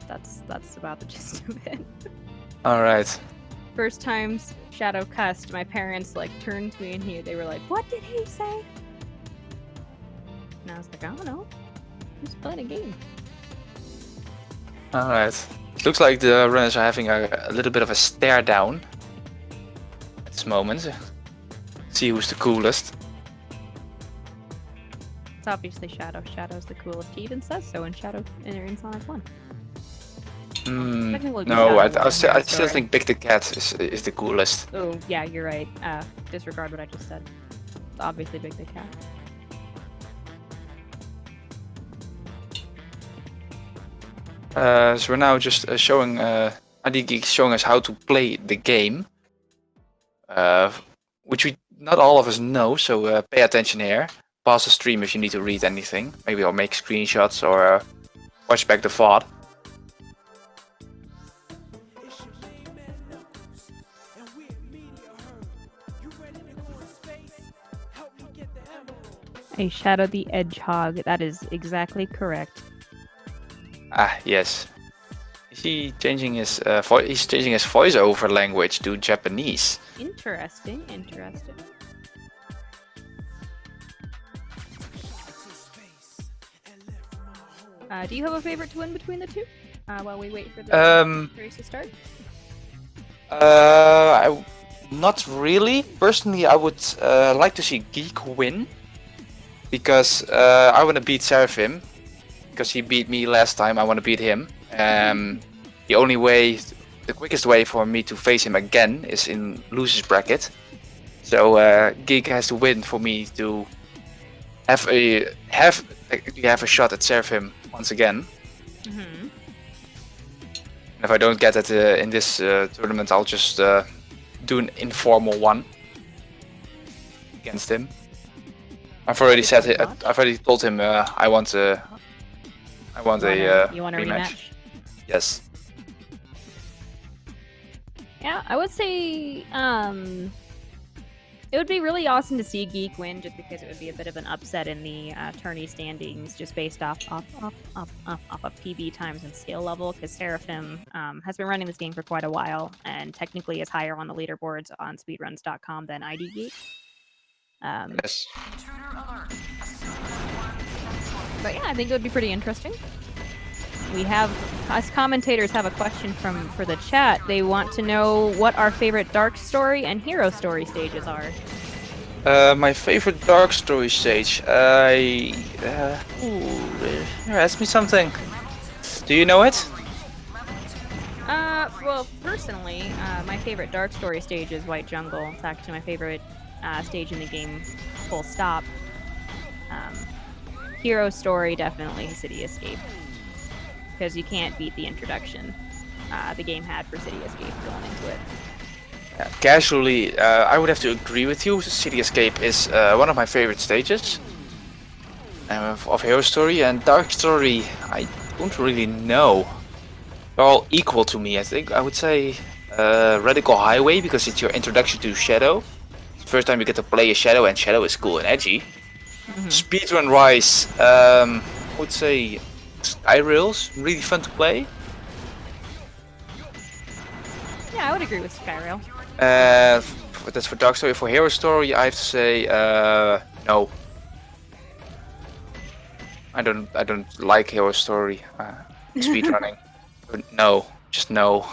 That's about the gist of it. all right. First times Shadow cussed, my parents turned to me and they were like, "What did he say?" And I was like, "I don't know. He's playing a game." All right. It looks like the runners are having a little bit of a stare down at this moment. See who's the coolest. It's obviously Shadow. Shadow's the coolest. He even says so in in Sonic 1. Technically, No, I Shadow still was sorry. think Big the Cat is the coolest. Oh, yeah, you're right. Disregard what I just said. It's obviously Big the Cat. So we're now just showing IDGeek showing us how to play the game, which not all of us know. So pay attention here. Pause the stream if you need to read anything. Maybe I'll make screenshots or watch back the VOD. A Shadow the Hedgehog. That is exactly correct. Ah, yes. Is he changing his he's changing his voiceover language to Japanese? Interesting. Interesting. Do you have a favorite to win between the two? While we wait for the race to start. Not really. Personally, I would like to see Geek win, because I want to beat Seraphim, because he beat me last time. I want to beat him. The quickest way for me to face him again is in losers bracket. So Geek has to win for me to have a shot at Seraphim once again. Mm-hmm. And if I don't get it in this tournament, I'll just do an informal one against him. I've already told him I want a rematch. Yes. Yeah, I would say it would be really awesome to see Geek win, just because it would be a bit of an upset in the tourney standings, just based off of PB times and skill level. Because Seraphim has been running this game for quite a while, and technically is higher on the leaderboards on speedruns.com than IDGeek. Yes. But yeah, I think it would be pretty interesting. We have, us commentators have a question for the chat. They want to know what our favorite Dark Story and Hero Story stages are. My favorite Dark Story stage. Ask me something. Do you know it? Well, personally, my favorite Dark Story stage is White Jungle. It's actually my favorite stage in the game, full stop. Hero Story, definitely City Escape. Because you can't beat the introduction the game had for City Escape going into it. Casually, I would have to agree with you. City Escape is one of my favorite stages of Hero Story, and Dark Story I don't really know. They're all equal to me, I think. I would say Radical Highway, because it's your introduction to Shadow. It's the first time you get to play a Shadow, and Shadow is cool and edgy. Speedrun-wise, I would say Skyrail's really fun to play. Yeah, I would agree with Skyrail. That's for Dark Story. For Hero Story, I have to say no. I don't like Hero Story. Speedrunning. No, just no.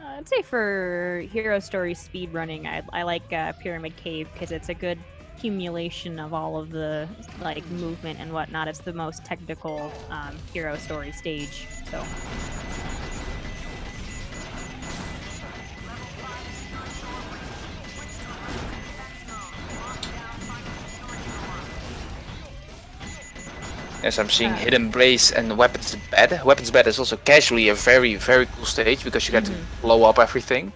I'd say for Hero Story speedrunning, I like Pyramid Cave because it's a good accumulation of all of the like movement and whatnot. It's the most technical Hero Story stage, so. Yes, I'm seeing Hidden Blaze and Weapons Bed. Weapons Bed is also casually a very, very cool stage because you get to blow up everything.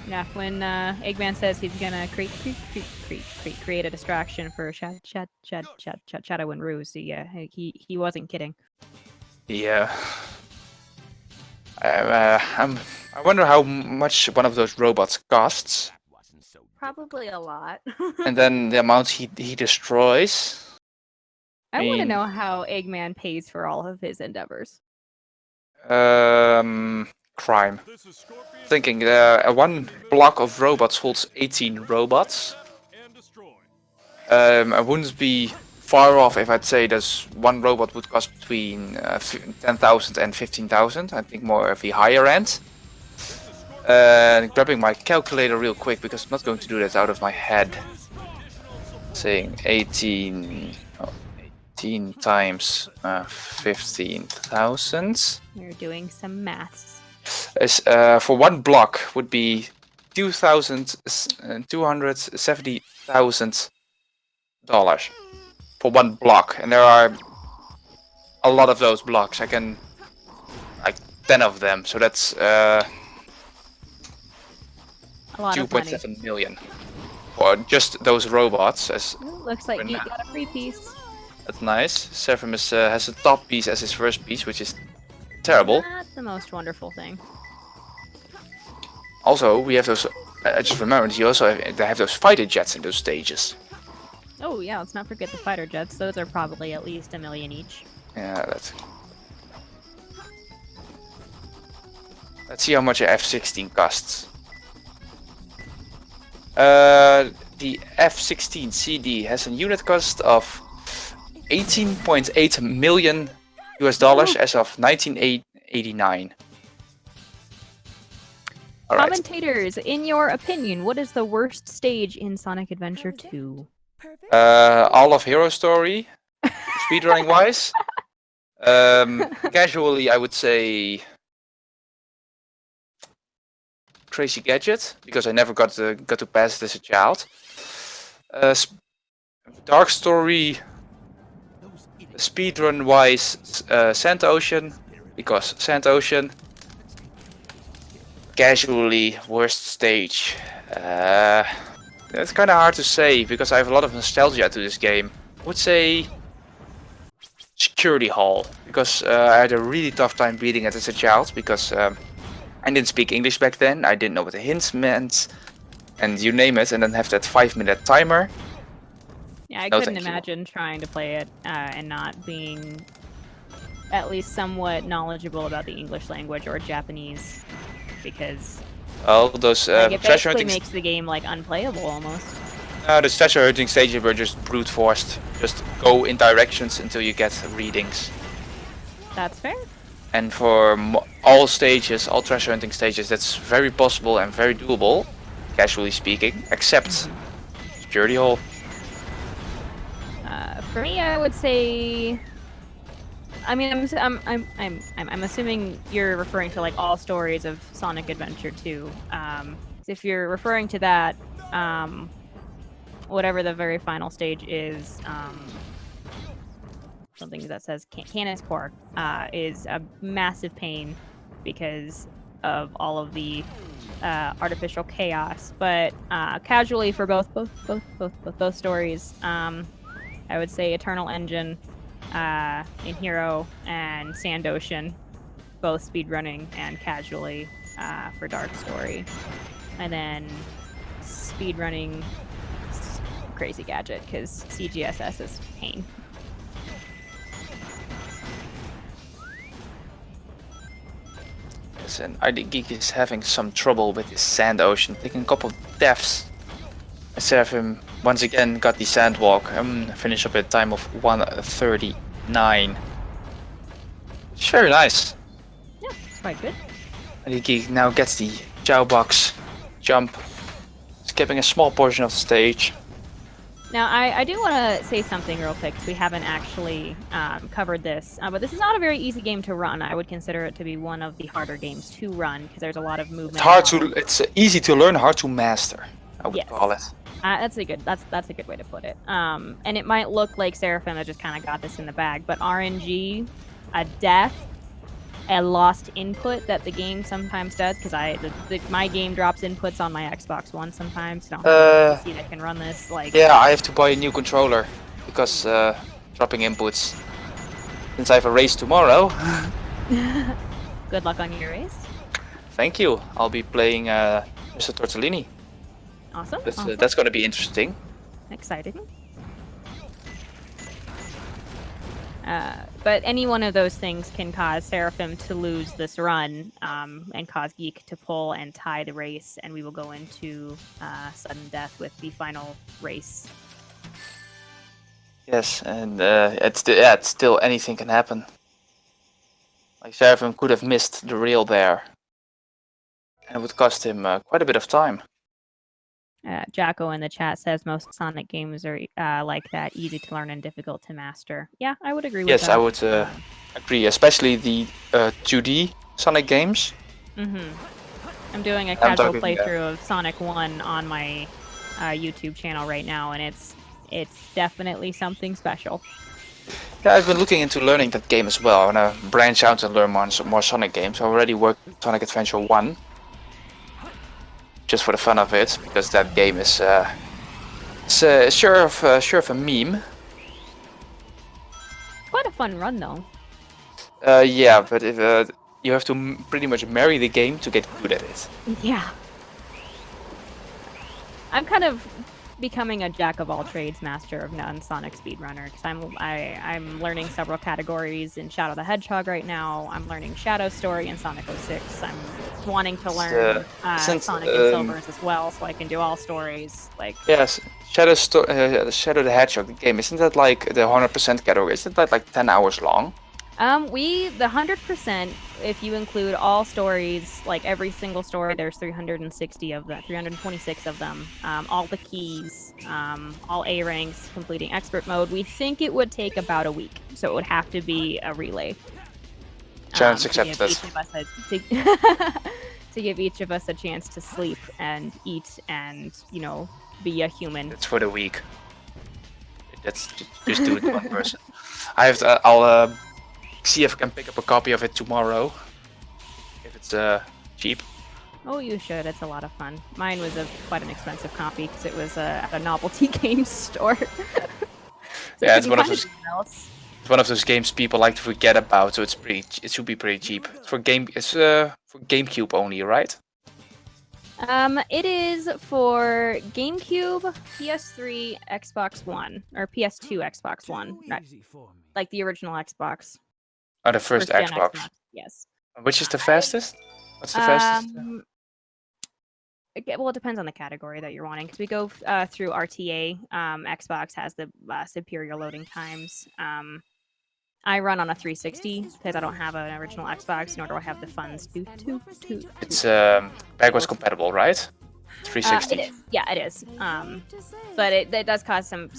Yeah, when Eggman says he's gonna create a distraction for Shadow and Ruse, he wasn't kidding. Yeah. I wonder how much one of those robots costs. Probably a lot. And then the amount he destroys. I want to know how Eggman pays for all of his endeavors. Crime. Thinking one block of robots holds 18 robots. I wouldn't be far off if I'd say there's one robot would cost between 10,000 and 15,000. I think more of the higher end. Grabbing my calculator real quick because I'm not going to do that out of my head. Saying 18 times 15,000. You're doing some maths. Is for one block would be $270,000 for one block, and there are a lot of those blocks. I can like 10 of them, so that's A lot of money. 2.7 million for just those robots. As Ooh, looks like you got a free piece. that's nice. Seraphim has a top piece as his first piece, which is terrible. Not the most wonderful thing. Also, we have those. I just remembered. You also they have those fighter jets in those stages. Oh yeah, let's not forget the fighter jets. Those are probably at least $1 million each. Yeah, that's. Let's see how much a F-16 costs. The F-16 CD has a unit cost of $18.8 million as of 1989. All right. Commentators, in your opinion, what is the worst stage in Sonic Adventure 2? All of Hero Story, speedrunning wise. Casually, I would say Crazy Gadget, because I never got to pass it as a child. Dark Story, speedrun wise, Sand Ocean, because Sand Ocean. Casually, worst stage. It's kind of hard to say because I have a lot of nostalgia to this game. I would say Security Hall, because I had a really tough time beating it as a child because I didn't speak English back then. I didn't know what the hints meant, and you name it, and then have that 5-minute timer. Yeah, I couldn't imagine trying to play it and not being at least somewhat knowledgeable about the English language or Japanese, because those it treasure basically hunting makes the game like unplayable almost. the treasure hunting stages were just brute forced. Just go in directions until you get readings. That's fair. And for all stages, all treasure hunting stages, that's very possible and very doable, casually speaking, except Security Hall. For me, I would say. I mean, I'm assuming you're referring to like all stories of Sonic Adventure 2. If you're referring to that, whatever the very final stage is, something that says Cannon's Core, is a massive pain because of all of the artificial chaos. But casually for both stories, I would say Eternal Engine in Hero and Sand Ocean, both speedrunning and casually for Dark Story. And then speedrunning Crazy Gadget, because CGSS is pain. Yes, and IDGeek is having some trouble with his Sand Ocean, taking a couple of deaths. Seraphim once again got the Sandwalk and finished up at a time of 1:39. It's very nice. Yeah, it's quite good. IDGeek now gets the Chow Box jump, skipping a small portion of the stage. Now, I do want to say something real quick, because we haven't actually covered this, but this is not a very easy game to run. I would consider it to be one of the harder games to run, because there's a lot of movement. It's easy to learn, hard to master, I would call it. That's a good way to put it. And it might look like Seraphim has just kind of got this in the bag, but RNG, a death, a lost input that the game sometimes does, because my game drops inputs on my Xbox One sometimes. I don't have a PC that can run this. Yeah, I have to buy a new controller because dropping inputs. Since I have a race tomorrow. Good luck on your race. Thank you. I'll be playing Mr. Tortellini. Awesome. That's going to be interesting. Exciting. But any one of those things can cause Seraphim to lose this run, and cause Geek to pull and tie the race, and we will go into sudden death with the final race. Yes, and it's still anything can happen. Like Seraphim could have missed the rail there, and it would cost him quite a bit of time. Jacko in the chat says most Sonic games are like that, easy to learn and difficult to master. Yeah, I would agree with that. Yes, I would agree, especially the 2D Sonic games. I'm doing a casual playthrough of Sonic 1 on my YouTube channel right now, and it's definitely something special. Yeah, I've been looking into learning that game as well. I want to branch out and learn more Sonic games. I already worked with Sonic Adventure 1. Just for the fun of it, because that game is sure of a meme. Quite a fun run, though. Yeah, but if you have to pretty much marry the game to get good at it. Yeah. I'm kind of becoming a jack of all trades, master of none Sonic speedrunner, because I'm learning several categories in Shadow the Hedgehog right now. I'm learning Shadow Story in Sonic 06. I'm wanting to learn Sonic and Silvers as well, so I can do all stories. Yes, Shadow the Hedgehog, the game, isn't that like the 100% category? Isn't that like 10 hours long? The 100%, if you include all stories, like every single story, there's 326 of them, all the keys, all A ranks, completing expert mode, we think it would take about a week, so it would have to be a relay. Challenge accepted. To give each of us a chance to sleep and eat and, be a human. It's for the week. That's just do it to one person. I'll see if I can pick up a copy of it tomorrow, if it's cheap. Oh, you should. It's a lot of fun. Mine was quite an expensive copy because it was at a novelty game store. Yeah, it's one of those games people like to forget about, so it should be pretty cheap. It's for GameCube only, right? It is for GameCube, PS3, Xbox One, or PS2, Xbox One, right? Like the original Xbox. Oh, the first Xbox. Yes. Which is the fastest? What's the fastest? Well, it depends on the category that you're wanting, because we go through RTA. Xbox has the superior loading times. I run on a 360 because I don't have an original Xbox, nor do I have the funds to. It's backwards compatible, right? 360. It is. Yeah, it is. But it does cause some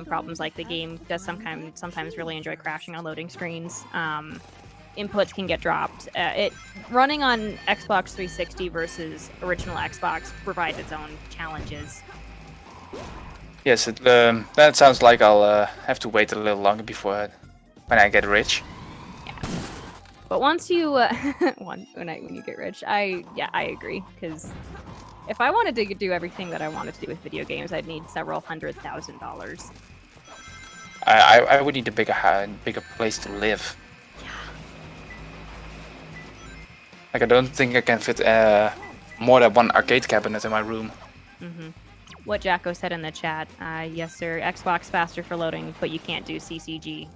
problems. Like the game does sometimes really enjoy crashing on loading screens. Inputs can get dropped. It running on Xbox 360 versus original Xbox provides its own challenges. Yes, that sounds like I'll have to wait a little longer before when I get rich. Yeah. But once you when you get rich, I agree, because if I wanted to do everything that I wanted to do with video games, I'd need several $100,000. I would need a bigger place to live. Like I don't think I can fit more than one arcade cabinet in my room. What Jacko said in the chat, yes sir, Xbox faster for loading, but you can't do CCG.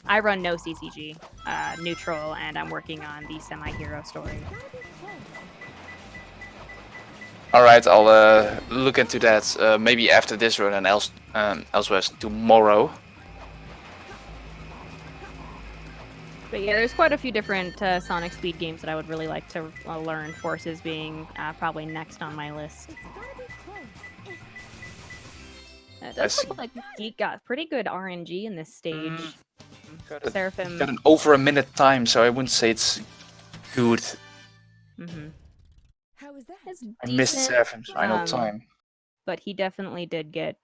I run no CCG, neutral, and I'm working on the semi-hero story. Alright, I'll look into that maybe after this run and elsewhere tomorrow. But yeah, there's quite a few different Sonic Speed games that I would really like to learn, Forces being probably next on my list. It does look like Geek got pretty good RNG in this stage. Seraphim. Got an over a minute time, so I wouldn't say it's good. How was that? It's I missed decent, Seraphim's final time. but he definitely did get.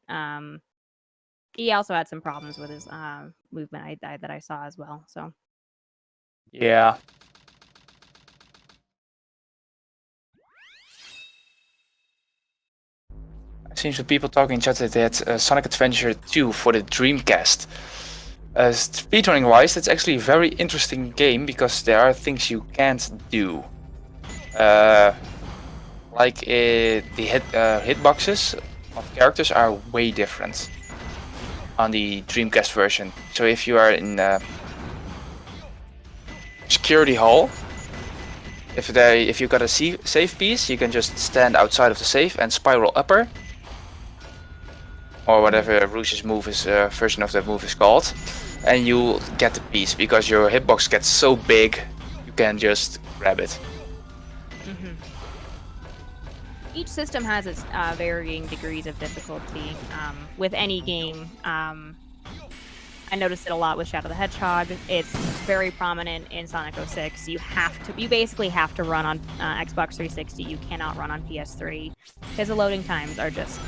He also had some problems with his movement that I saw as well. So Yeah. I've seen some people talking in chat that they had Sonic Adventure 2 for the Dreamcast. Speedrunning wise, it's actually a very interesting game because there are things you can't do. Like the hitboxes of characters are way different on the Dreamcast version. So if you are in security hall, if you got a safe piece, you can just stand outside of the safe and spiral upper, or whatever Rouge's version of that move is called, and you get the piece because your hitbox gets so big, you can just grab it. each system has its varying degrees of difficulty. With any game, I noticed it a lot with Shadow the Hedgehog. It's very prominent in Sonic 06. You basically have to run on Xbox 360. You cannot run on PS3 because the loading times are just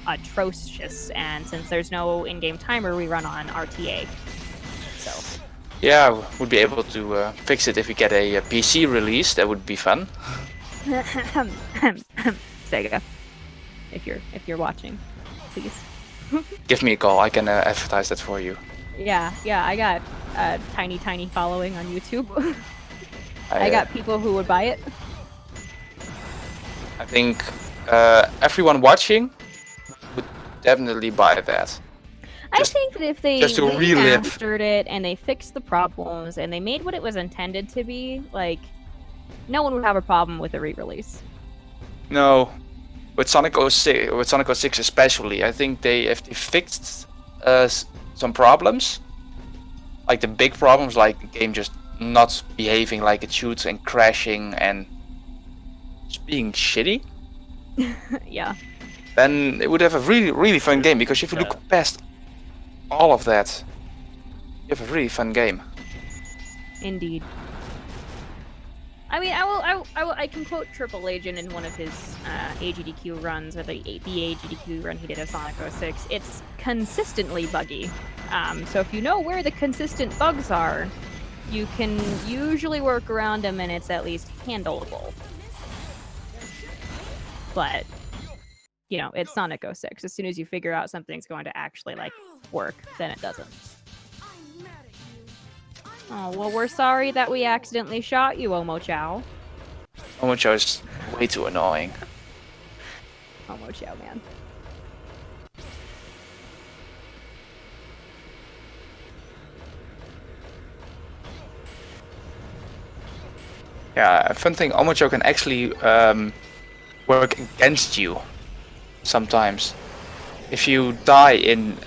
atrocious. And since there's no in-game timer, we run on RTA. So. Yeah, would be able to fix it if we get a PC release. That would be fun. Sega, if you're watching, please. Give me a call. I can advertise that for you. Yeah, I got a tiny following on YouTube. I got people who would buy it. I think everyone watching would definitely buy that. I think that if they just to relive. remastered it and they fixed the problems and they made what it was intended to be, like, no one would have a problem with a re-release. No, with Sonic 06 especially, I think if they fixed some problems, like the big problems, like the game just not behaving like it should and crashing and just being shitty, Yeah. then it would have a really fun game, because if you look past all of that, you have a really fun game. Indeed. I mean, I can quote Triple Agent in one of his AGDQ runs, or the AGDQ run he did of Sonic 06. It's consistently buggy. So if you know where the consistent bugs are, you can usually work around them and it's at least handleable. But, you know, it's Sonic 06. As soon as you figure out something's going to actually, like, work, then it doesn't. Oh, well, we're sorry that we accidentally shot you, Omochao. Omochao is way too annoying. Omochao, man. Yeah, a fun thing, Omochao can actually work against you sometimes. If you die in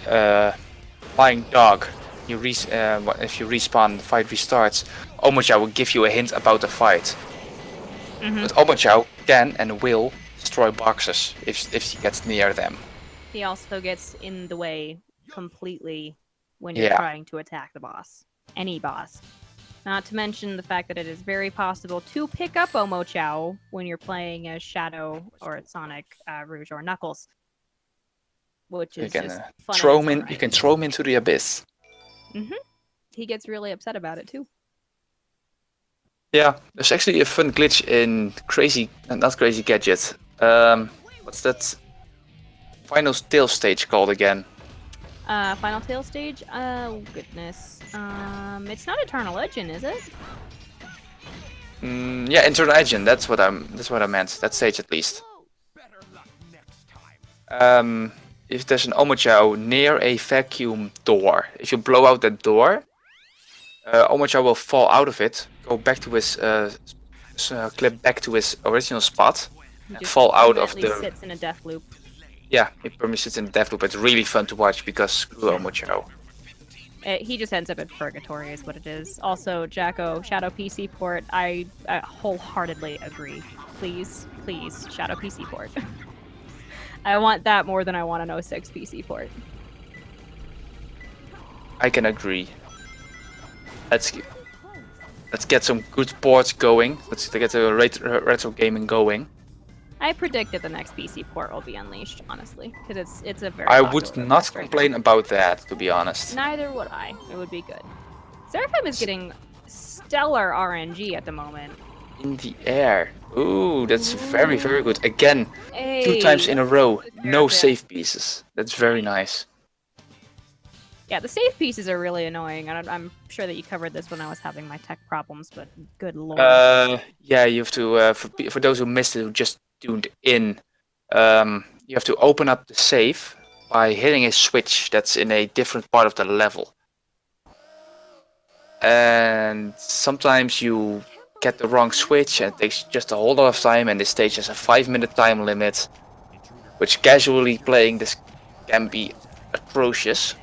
Flying Dog, if you respawn, the fight restarts, Omochao will give you a hint about the fight. But Omochao can and will destroy boxes if he gets near them. He also gets in the way completely when you're trying to attack the boss. Any boss. Not to mention the fact that it is very possible to pick up Omochao when you're playing as Shadow or Sonic, Rouge, or Knuckles. Which is just fun. You can throw him into the abyss. He gets really upset about it too. Yeah, there's actually a fun glitch in not Crazy Gadget. What's that final tail stage called again? Final Tail stage? Oh, goodness. It's not Eternal Legend, is it? Yeah, Internal Legend. That's what I meant. That stage at least. Better luck next time. If there's an Omochao near a vacuum door, if you blow out that door, Omochao will fall out of it, go back to his clip back to his original spot, He and just fall out of permanently the. sits in a death loop. Yeah, it permanently sits in the death loop. It's really fun to watch because screw Omochao. He just ends up in purgatory, is what it is. Also, Jacko, Shadow PC port. I wholeheartedly agree. Please, please, Shadow PC port. I want that more than I want an 06 PC port. I can agree. Let's get some good ports going. Let's get the retro gaming going. I predict that the next PC port will be Unleashed, honestly, because it's a very. I popular would not request right complain about that, to be honest. now. Neither would I. It would be good. Seraphim is getting stellar RNG at the moment. In the air. Ooh, that's very, very good. Again, Hey, 2 times in a row, no Seraphim. save pieces. That's very nice. Yeah, the save pieces are really annoying. I'm sure that you covered this when I was having my tech problems, but good lord. Yeah, you have to, for those who missed it, who just tuned in, you have to open up the save by hitting a switch that's in a different part of the level. And sometimes you get the wrong switch and it takes just a whole lot of time, and this stage has a 5-minute time limit, which casually playing this can be atrocious.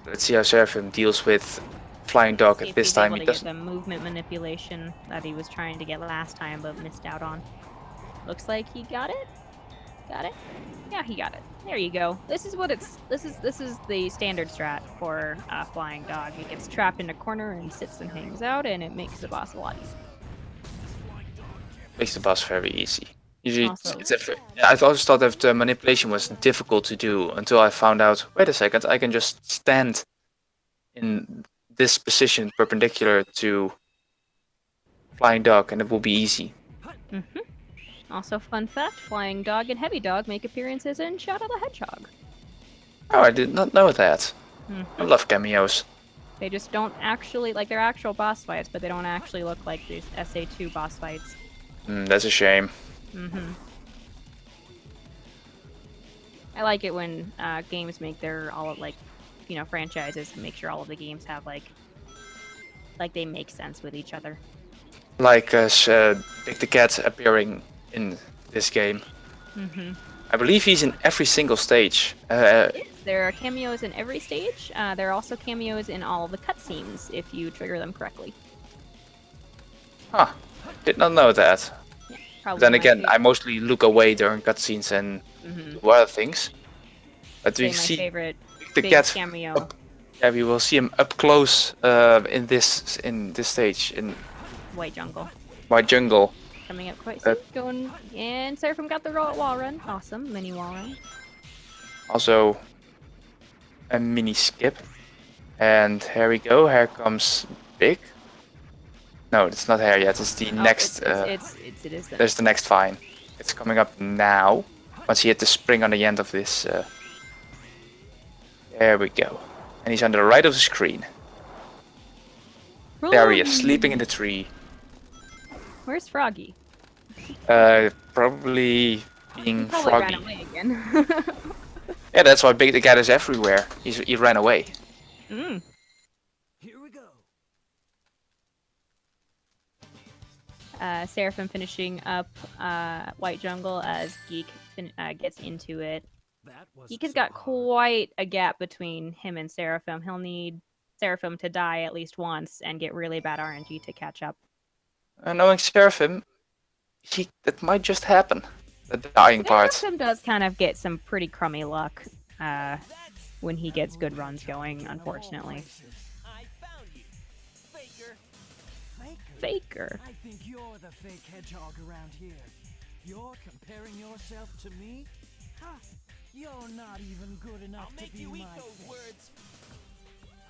Let's see how Seraphim deals with Flying Dog See at if this he's time. able He to get doesn't. the movement manipulation that he was trying to get last time but missed out on. Looks like he got it. Got it? Yeah, he got it. There you go. This is what it's. This is the standard strat for Flying Dog. He gets trapped in a corner and sits and hangs out, and it makes the boss a lot easier. Makes the boss very easy. Usually, Also- I always thought that manipulation was difficult to do until I found out. Wait a second, I can just stand in this position perpendicular to Flying Dog, and it will be easy. Mm-hmm. Also, fun fact: Flying Dog and Heavy Dog make appearances in Shadow the Hedgehog. Oh, I did not know that. Mhm. I love cameos. They just don't actually like they're actual boss fights, but they don't actually look like these SA2 boss fights. That's a shame. Mm-hmm. I like it when games make their all of franchises make sure all of the games have like they make sense with each other. Like Big the Cat appearing in this game. Mm-hmm. I believe he's in every single stage. There are cameos in every stage. There are also cameos in all of the cutscenes if you trigger them correctly. Huh. Did not know that. Probably Then my again, favorite- I mostly look away during cutscenes and Mhm. do other things. But Say we my see favorite the big cat. cameo. Yeah, we will see him up close in this stage in White Jungle. White Jungle. Coming up quite soon. Going and Seraphim got the wall run. Awesome. Mini wall run. Also a mini skip. And here we go. Here comes Big. No, it's not here yet. It's the next. It is. There's the next vine. It's coming up now. Once he hit the spring on the end of this. There we go. And he's on the right of the screen. There he is, sleeping in the tree. Where's Froggy? Probably being He probably froggy. ran away again. Yeah, that's why Big the Cat is everywhere. He ran away. Mm. Here we go. Seraphim finishing up White Jungle as Geek gets into it. That was Geek has got quite a gap between him and Seraphim. He'll need Seraphim to die at least once and get really bad RNG to catch up. Knowing Seraphim, that might just happen. The dying part. Seraphim does kind of get some pretty crummy luck when he gets good runs going, unfortunately. I found you, Faker. Faker. I think you're the fake hedgehog around here. You're comparing yourself to me? Ha! You're not even good enough to be my words.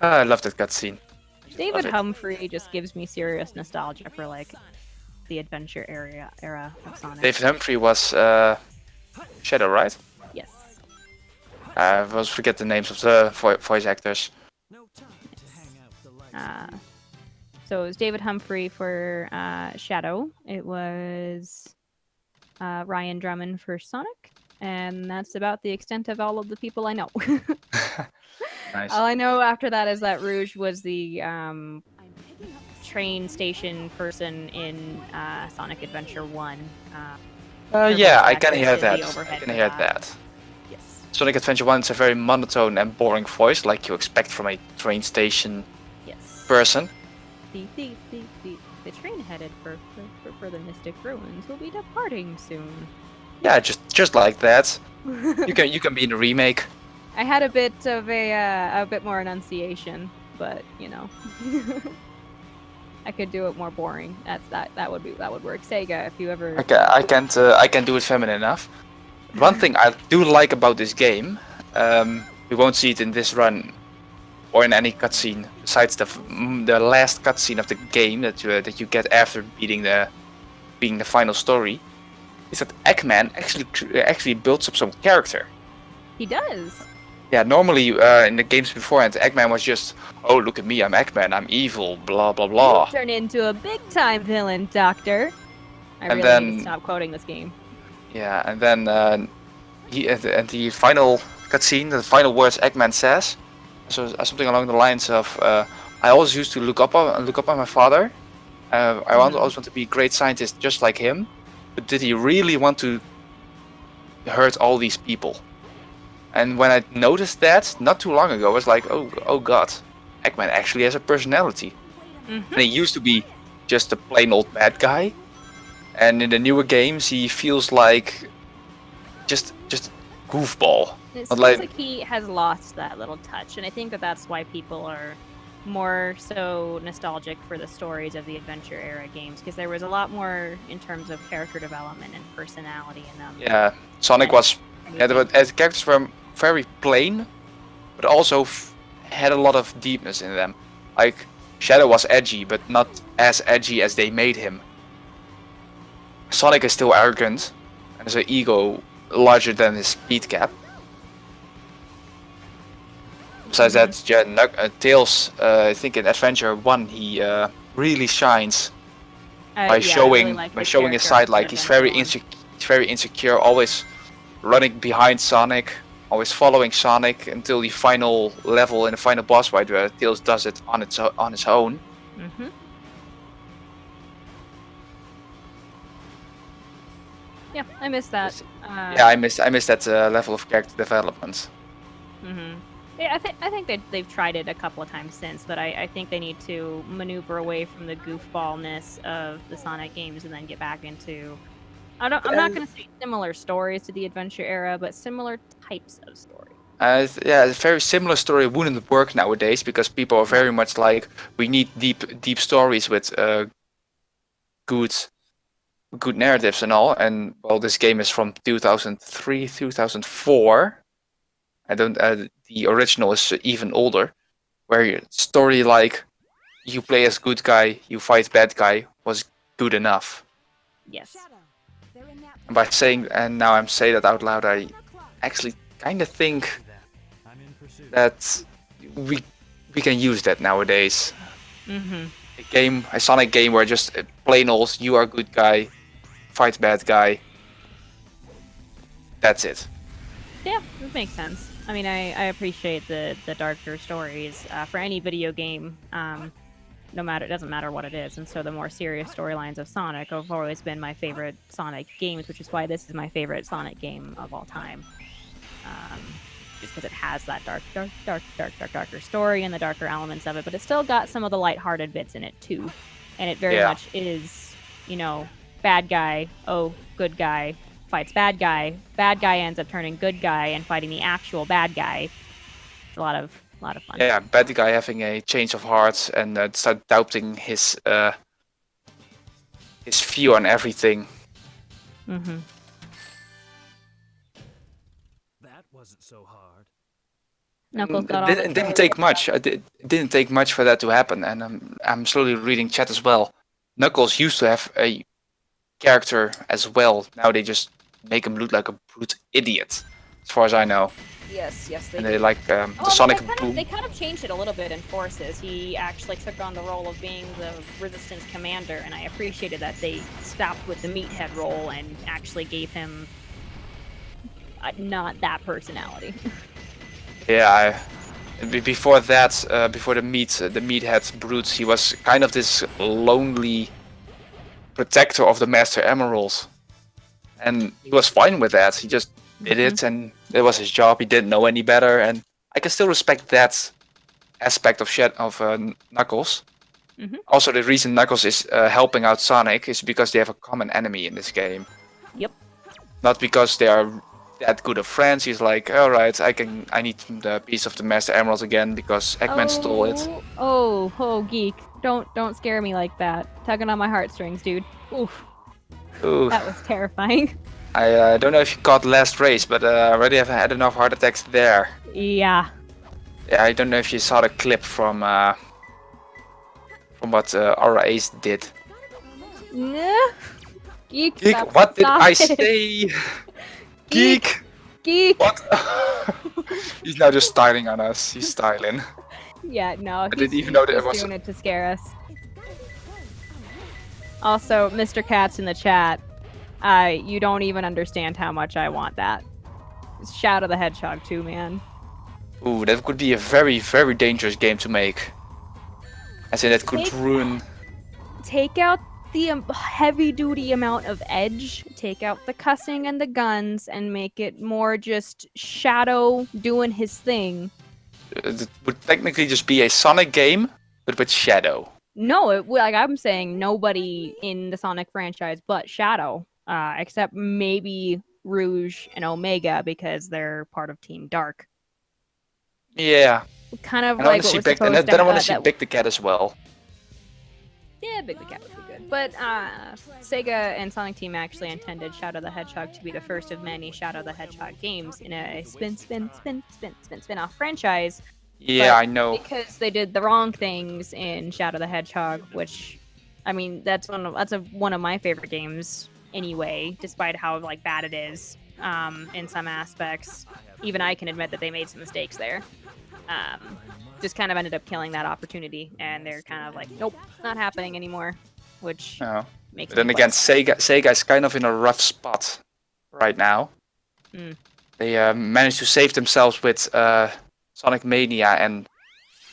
I love that cutscene. David Love it. Humphrey just gives me serious nostalgia for like the adventure era of Sonic. David Humphrey was Shadow, right? I always forget the names of the voice actors. No time to hang out the lights. So it was David Humphrey for Shadow. It was Ryan Drummond for Sonic. And that's about the extent of all of the people I know. Nice. All I know after that is that Rouge was the train station person in Sonic Adventure 1. Yeah, I can actress hear did the that. I overhead can for hear that. that. Yes. Sonic Adventure 1 is a very monotone and boring voice, like you expect from a train station Yes. person. The train headed for the Mystic Ruins will be departing soon. Yeah, just like that. You can be in the remake. I had a bit of a bit more enunciation, but you know, I could do it more boring. That would work. Sega, if you ever. I can't do it feminine enough. One thing I do like about this game, we won't see it in this run or in any cutscene besides the last cutscene of the game that you get after beating the final story, is that Eggman actually builds up some character. He does. Yeah, normally in the games beforehand, Eggman was just, oh look at me, I'm Eggman, I'm evil, blah blah blah. You turn into a big time villain, Doctor. I And really then- need to stop quoting this game. Yeah, and then the final cutscene, the final words Eggman says, so something along the lines of, I always used to look up on my father. I always want to be a great scientist just like him, but did he really want to hurt all these people? And when I noticed that not too long ago, I was like, oh god, Eggman actually has a personality. And he used to be just a plain old bad guy, and in the newer games he feels like just goofball. It Not seems like he has lost that little touch, and I think that's why people are more so nostalgic for the stories of the adventure era games, because there was a lot more in terms of character development and personality in them. Yeah, Sonic was. Yeah, the characters were very plain, but also had a lot of deepness in them. Like Shadow was edgy, but not as edgy as they made him. Sonic is still arrogant and has an ego larger than his speed cap. Besides that, yeah, Tails, I think in Adventure 1 he really shines by showing his side. Like he's very insecure, always running behind Sonic, always following Sonic until the final level in the final boss fight where Tails does it on his own. Mm-hmm. Yeah, I miss that. Yeah, I miss that level of character development. Mm-hmm. Yeah, I think they've tried it a couple of times since, but I think they need to maneuver away from the goofballness of the Sonic games and then get back into. I'm not going to say similar stories to the adventure era, but similar types of stories. Yeah, a very similar story wouldn't work nowadays because people are very much like, we need deep stories with good narratives and all. And well, this game is from 2003, 2004. The original is even older, where story like you play as good guy, you fight bad guy was good enough. Yes. And by saying, and now I'm saying that out loud, I actually kind of think that we can use that nowadays. Mm-hmm. A Sonic game where just plain old, you are a good guy, fight bad guy. That's it. Yeah, that makes sense. I mean, I appreciate the darker stories for any video game. It doesn't matter what it is. And so the more serious storylines of Sonic have always been my favorite Sonic games, which is why this is my favorite Sonic game of all time. Just because it has that darker story and the darker elements of it, but it's still got some of the lighthearted bits in it too. And it very much is, bad guy, good guy, fights bad guy ends up turning good guy and fighting the actual bad guy. It's a lot of fun. Yeah, bad guy having a change of heart and start doubting his view on everything. Mm-hmm. That wasn't so hard. Knuckles got all It didn't take much. It didn't take much for that to happen, and I'm slowly reading chat as well. Knuckles used to have a character as well. Now they just make him look like a brute idiot. as far as I know. Yes, they And do. they like the Oh, Sonic they Boom. kind of changed it a little bit in Forces. He actually took on the role of being the Resistance commander, and I appreciated that they stopped with the meathead role and actually gave him not that personality. Yeah, before that, before the meathead brutes, he was kind of this lonely protector of the Master Emeralds, and he was fine with that. He just did it, and it was his job. He didn't know any better, and I can still respect that aspect of Knuckles. Also, the reason Knuckles is helping out Sonic is because they have a common enemy in this game. Yep. Not because they are that good of friends. He's like, all right, I need the piece of the Master Emeralds again because Eggman stole it. Oh, geek! Don't scare me like that. Tugging on my heartstrings, dude. Oof, Ooh. that was terrifying. I don't know if you caught last race, but I already have had enough heart attacks there. Yeah. Yeah, I don't know if you saw the clip from what our Ace did. Nah. Geek. Geek, stop- what did stop I it. say? Geek! Geek. What? He's now just styling on us. He's styling. Yeah, no. didn't even know that it he's was- doing it to scare us. Also, Mr. Katz in the chat, you don't even understand how much I want that. Shadow the Hedgehog too, man. Ooh, that could be a very, very dangerous game to make. I say that could ruin. Take out the heavy-duty amount of edge, take out the cussing and the guns, and make it more just Shadow doing his thing. It would technically just be a Sonic game, but with Shadow. No, like I'm saying, nobody in the Sonic franchise but Shadow, except maybe Rouge and Omega because they're part of Team Dark. Yeah. Kind of And I want like to what see was Big. supposed And then I want to to see Big the Cat as well. Yeah, Big the Cat would be good. But Sega and Sonic Team actually intended Shadow the Hedgehog to be the first of many Shadow the Hedgehog games in a spin-off franchise. Yeah, But I know. because they did the wrong things in Shadow the Hedgehog, which, I mean, that's one of my favorite games anyway, despite how like bad it is in some aspects. Even I can admit that they made some mistakes there. Just kind of ended up killing that opportunity, and they're kind of like, nope, not happening anymore, which Oh. makes But then me again, quite- Sega is kind of in a rough spot right now. They managed to save themselves with Sonic Mania and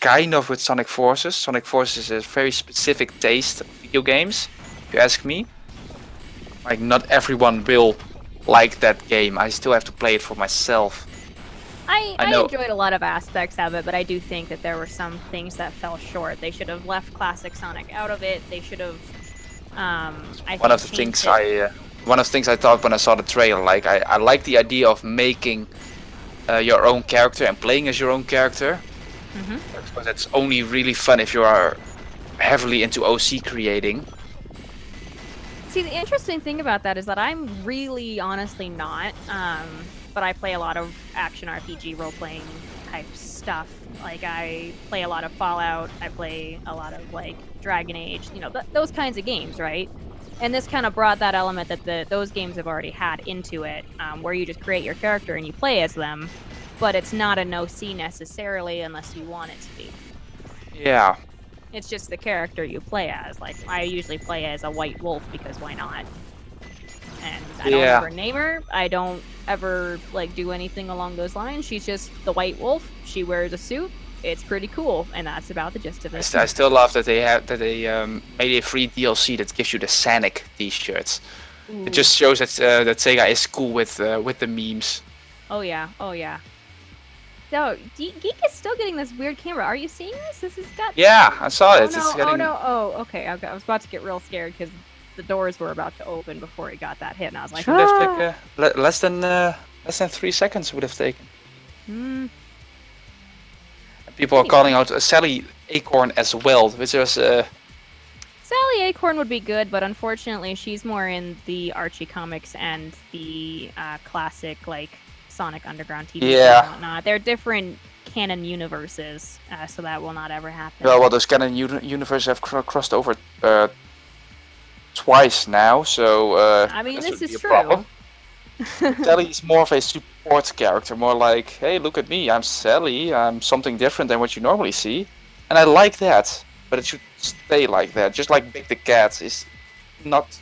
kind of with Sonic Forces. Sonic Forces is a very specific taste of video games, if you ask me. Like, not everyone will like that game. I still have to play it for myself. I know. enjoyed a lot of aspects of it, but I do think that there were some things that fell short. They should have left classic Sonic out of it. They should have. One of the things I thought when I saw the trailer, like I like the idea of making your own character and playing as your own character. Because it's only really fun if you are heavily into OC creating. See, the interesting thing about that is that I'm really honestly not. But I play a lot of action RPG role-playing type stuff. Like, I play a lot of Fallout, I play a lot of, like, Dragon Age, you know, those kinds of games, right? And this kind of brought that element that those games have already had into it, where you just create your character and you play as them, but it's not an OC necessarily unless you want it to be. Yeah. It's just the character you play as. Like, I usually play as a white wolf because why not? And I don't ever name her. I don't ever like do anything along those lines. She's just the white wolf. She wears a suit. It's pretty cool, and that's about the gist of it. I still love that they made a free DLC that gives you the Sonic T-shirts. It just shows that that Sega is cool with the memes. Oh yeah, oh yeah. So Geek is still getting this weird camera. Are you seeing this? This has got. Yeah, I saw it. Oh no! It's getting... Oh no! Oh okay. I was about to get real scared because the doors were about to open before it got that hit, and I was like, Should have taken less than 3 seconds would have taken. People are calling out Sally Acorn as well, which was Sally Acorn would be good, but unfortunately she's more in the Archie comics and the classic like Sonic Underground TV and whatnot. They're different canon universes, so that will not ever happen. Well, those canon universes have crossed over twice now, so I mean, this is true. Sally is more of a support character, more like, hey, look at me, I'm Sally, I'm something different than what you normally see. And I like that, but it should stay like that. Just like Big the Cat is not...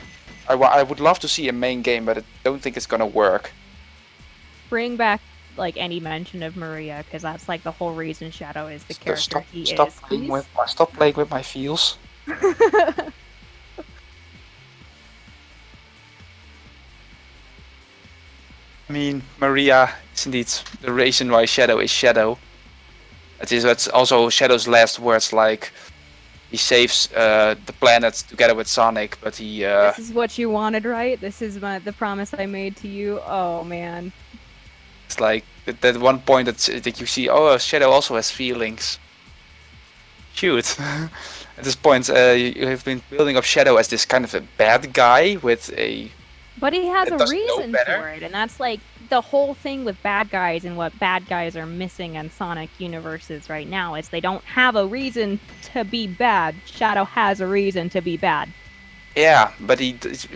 I would love to see a main game, but I don't think it's gonna work. Bring back like any mention of Maria, because that's like the whole reason Shadow is the character he Stop is. stop playing with my feels. I mean, Maria is indeed the reason why Shadow is Shadow. That's also Shadow's last words, like, he saves the planet together with Sonic, but he... This is what you wanted, right? This is the promise I made to you. Oh, man. It's like, that one point that you see, oh, Shadow also has feelings. Shoot. At this point, you have been building up Shadow as this kind of a bad guy with a... But he has that a doesn't know reason better. for it, and that's like the whole thing with bad guys and what bad guys are missing in Sonic universes right now is they don't have a reason to be bad. Shadow has a reason to be bad. Yeah, but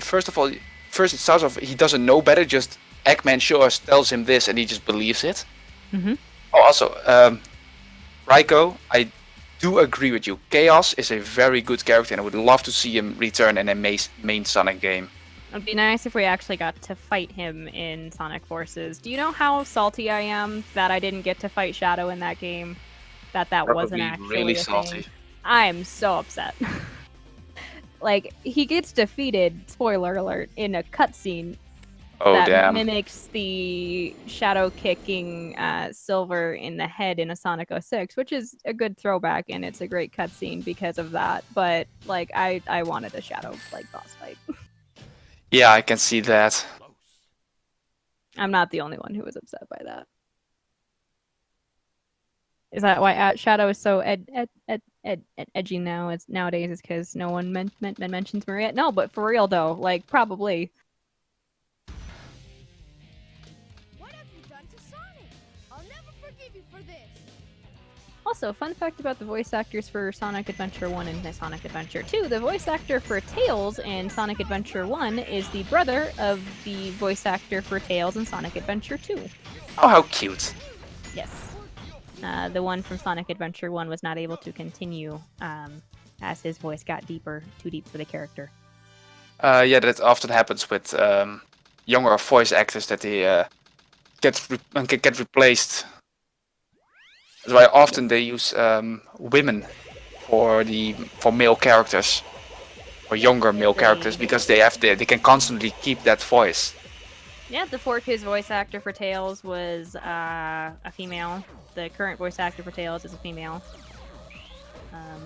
first it starts off, he doesn't know better, just Eggman sure tells him this and he just believes it. Mm-hmm. Oh, also, Raiko, I do agree with you. Chaos is a very good character and I would love to see him return in a main Sonic game. It'd be nice if we actually got to fight him in Sonic Forces. Do you know how salty I am that I didn't get to fight Shadow in that game? That wasn't actually really a salty. thing? I am so upset. Like, he gets defeated, spoiler alert, in a cutscene that damn. mimics the shadow kicking Silver in the head in a Sonic 06, which is a good throwback and it's a great cutscene because of that. But like, I wanted a Shadow like boss fight. Yeah, I can see that. I'm not the only one who was upset by that. Is that why Shadow is so edgy nowadays? Is because no one mentions Maria? No, but for real though, like probably. What have you done to Sonic? I'll never forgive you for this. Also, fun fact about the voice actors for Sonic Adventure 1 and Sonic Adventure 2. The voice actor for Tails in Sonic Adventure 1 is the brother of the voice actor for Tails in Sonic Adventure 2. Oh, how cute. Yes. The one from Sonic Adventure 1 was not able to continue as his voice got too deep for the character. Yeah, that often happens with younger voice actors, that they get replaced. That's why often they use women for male characters, or younger male characters, because they can constantly keep that voice. Yeah, the Fork, voice actor for Tails was a female. The current voice actor for Tails is a female.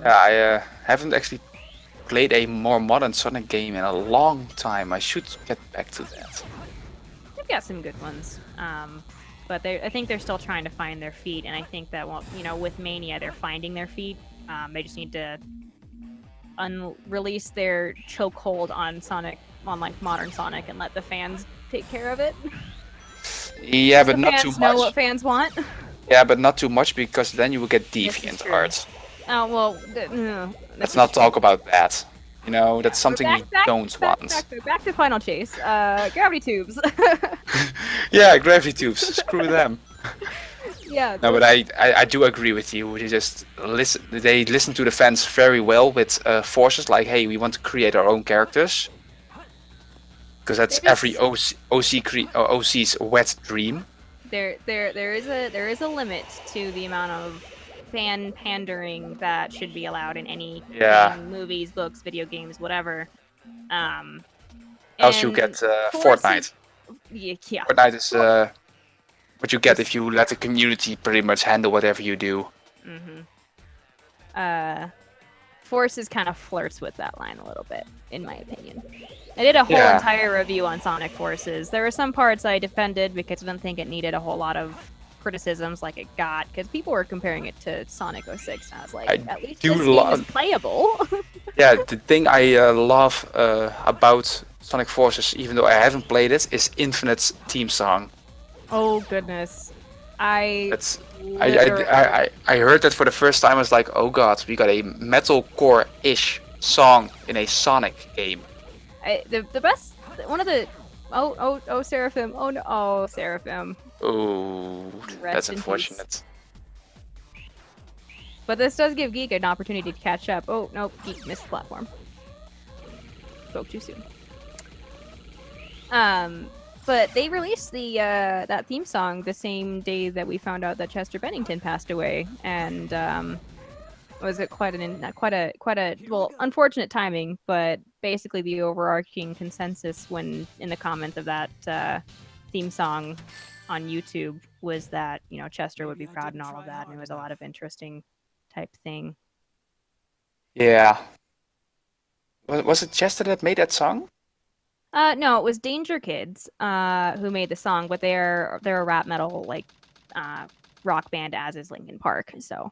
I haven't actually played a more modern Sonic game in a long time. I should get back to that. They've got some good ones. But I think they're still trying to find their feet, and I think that, well, you know, with Mania, they're finding their feet. They just need to release their chokehold on Sonic, on like modern Sonic, and let the fans take care of it. Yeah, but not too much. Fans know much. what fans want. Yeah, but not too much, because then you will get deviant art. Oh well. Let's not talk about that. You know, that's something we don't want. Back to Final Chase. Gravity tubes. Yeah, gravity tubes. Screw them. Yeah. No, but I do agree with you. They just listen to the fans very well with forces like, hey, we want to create our own characters. Because that's every OC's wet dream. There is a limit to the amount of fan pandering that should be allowed in any movies, books, video games, whatever. Else you get Fortnite. Yeah. Fortnite is what you get if you let the community pretty much handle whatever you do. Forces kind of flirts with that line a little bit, in my opinion. I did a whole entire review on Sonic Forces. There were some parts I defended because I didn't think it needed a whole lot of criticisms like it got, because people were comparing it to Sonic 06, and I was like, at least this game is playable. Yeah, the thing I love about Sonic Forces, even though I haven't played it, is Infinite's theme song. Oh goodness. I heard that for the first time. I was like, oh god, we got a metalcore-ish song in a Sonic game. One of the Oh, Seraphim. Oh no, oh Seraphim. Oh, Rest that's in peace. unfortunate. But this does give Geek an opportunity to catch up. Oh no, Geek missed the platform. Spoke too soon. But they released the that theme song the same day that we found out that Chester Bennington passed away, and was it quite a well, unfortunate timing, but basically the overarching consensus when in the comments of that theme song on YouTube was that, you know, Chester would be proud and all of that, and it was a lot of interesting type thing. Yeah. Was it Chester that made that song? No, it was Danger Kids who made the song, but they're a rap metal like rock band, as is Linkin Park. So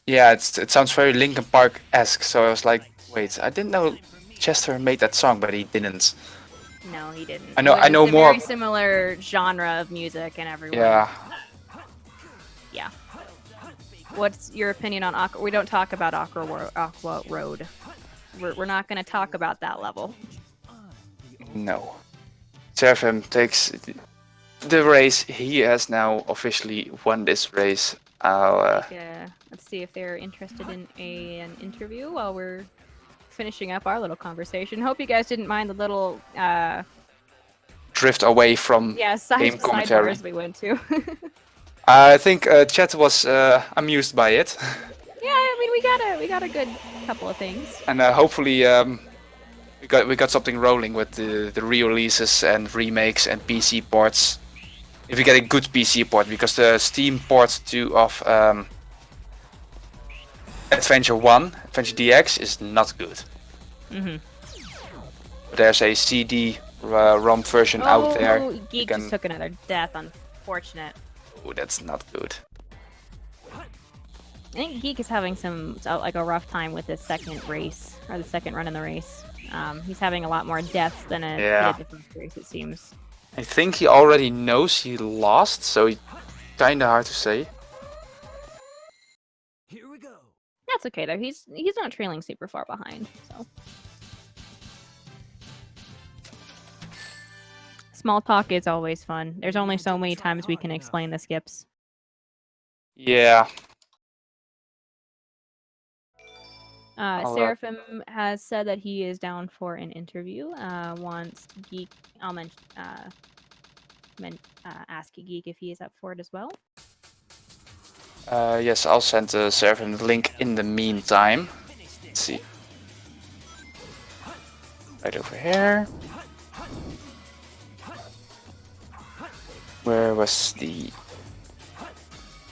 Yeah, it sounds very Linkin Park-esque. So I was like, wait, I didn't know Chester made that song, but he didn't. no, he didn't. I know It's a more. very similar genre of music and everyone. Yeah. Yeah. What's your opinion on Aqua? We don't talk about Aqua Road. We're not going to talk about that level. No. Seraphim takes the race. He has now officially won this race. Yeah. Let's see if they're interested in an interview while we're finishing up our little conversation. Hope you guys didn't mind the little Drift away from yeah game commentary. sidebars we went to. I think chat was amused by it. Yeah, I mean we got a good couple of things. And hopefully we got something rolling with the re-releases and remakes and PC ports. If we get a good PC port, because the Steam port of Adventure 1, Adventure DX, is not good. There's a CD-ROM version out there. Geek just took another death. Unfortunate. Oh, that's not good. I think Geek is having like a rough time with his second race, or the second run in the race. He's having a lot more deaths than he did the first race, it seems. I think he already knows he lost, so it's kinda hard to say. Here we go. That's okay though. He's not trailing super far behind. So small talk is always fun. There's only so many times we can explain the skips. Yeah. Seraphim has said that he is down for an interview. Wants Geek. I'll ask Geek if he is up for it as well. Yes, I'll send Seraphim the link in the meantime. Let's see. Right over here. Where was the...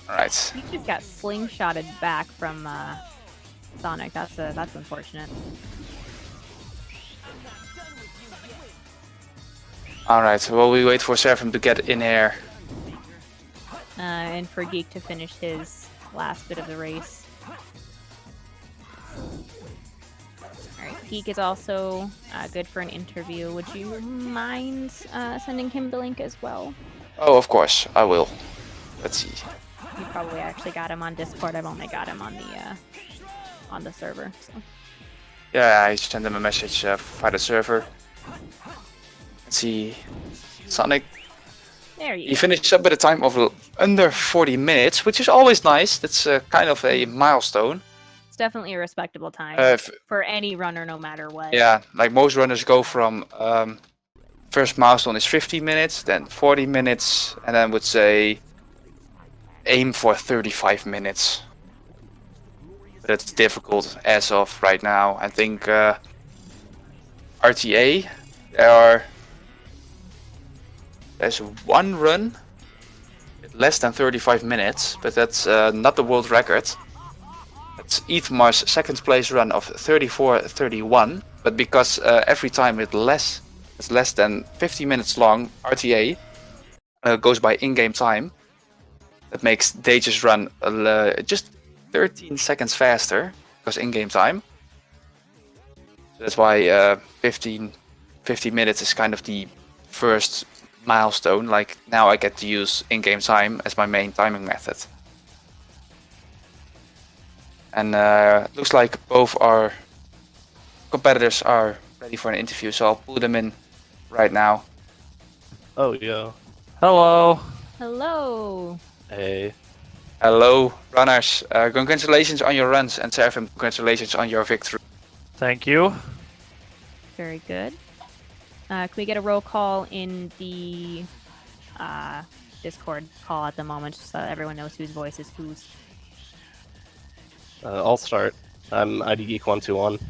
Alright. He just got slingshotted back from Sonic. That's unfortunate. Alright, well, we wait for Seraphim to get in here. And for Geek to finish his last bit of the race. Alright, Geek is also good for an interview. Would you mind sending him the link as well? Oh, of course, I will. Let's see. You probably actually got him on Discord. I've only got him on the server. So. Yeah, I sent him a message via the server. Let's see. Sonic. There you He go. finished up with a time of under 40 minutes, which is always nice. That's kind of a milestone. It's definitely a respectable time for any runner, no matter what. Yeah, like most runners go from first milestone is 50 minutes, then 40 minutes, and then would say aim for 35 minutes. But it's difficult as of right now. I think RTA, there's one run with less than 35 minutes, but that's not the world record. It's Ethmar's second place run of 34:31, but because every time it's less than 50 minutes long, RTA goes by in-game time. That makes Dage's run just 13 seconds faster, because in-game time. So that's why 50 minutes is kind of the first milestone. Like, now I get to use in-game time as my main timing method. And looks like both our competitors are ready for an interview, so I'll pull them in right now. Oh, yeah. Hello. Hello. Hey. Hello, runners. Congratulations on your runs, and Seraphim, congratulations on your victory. Thank you. Very good. Can we get a roll call in the Discord call at the moment, so that everyone knows whose voice is whose? I'll start. I'm IDGeek121.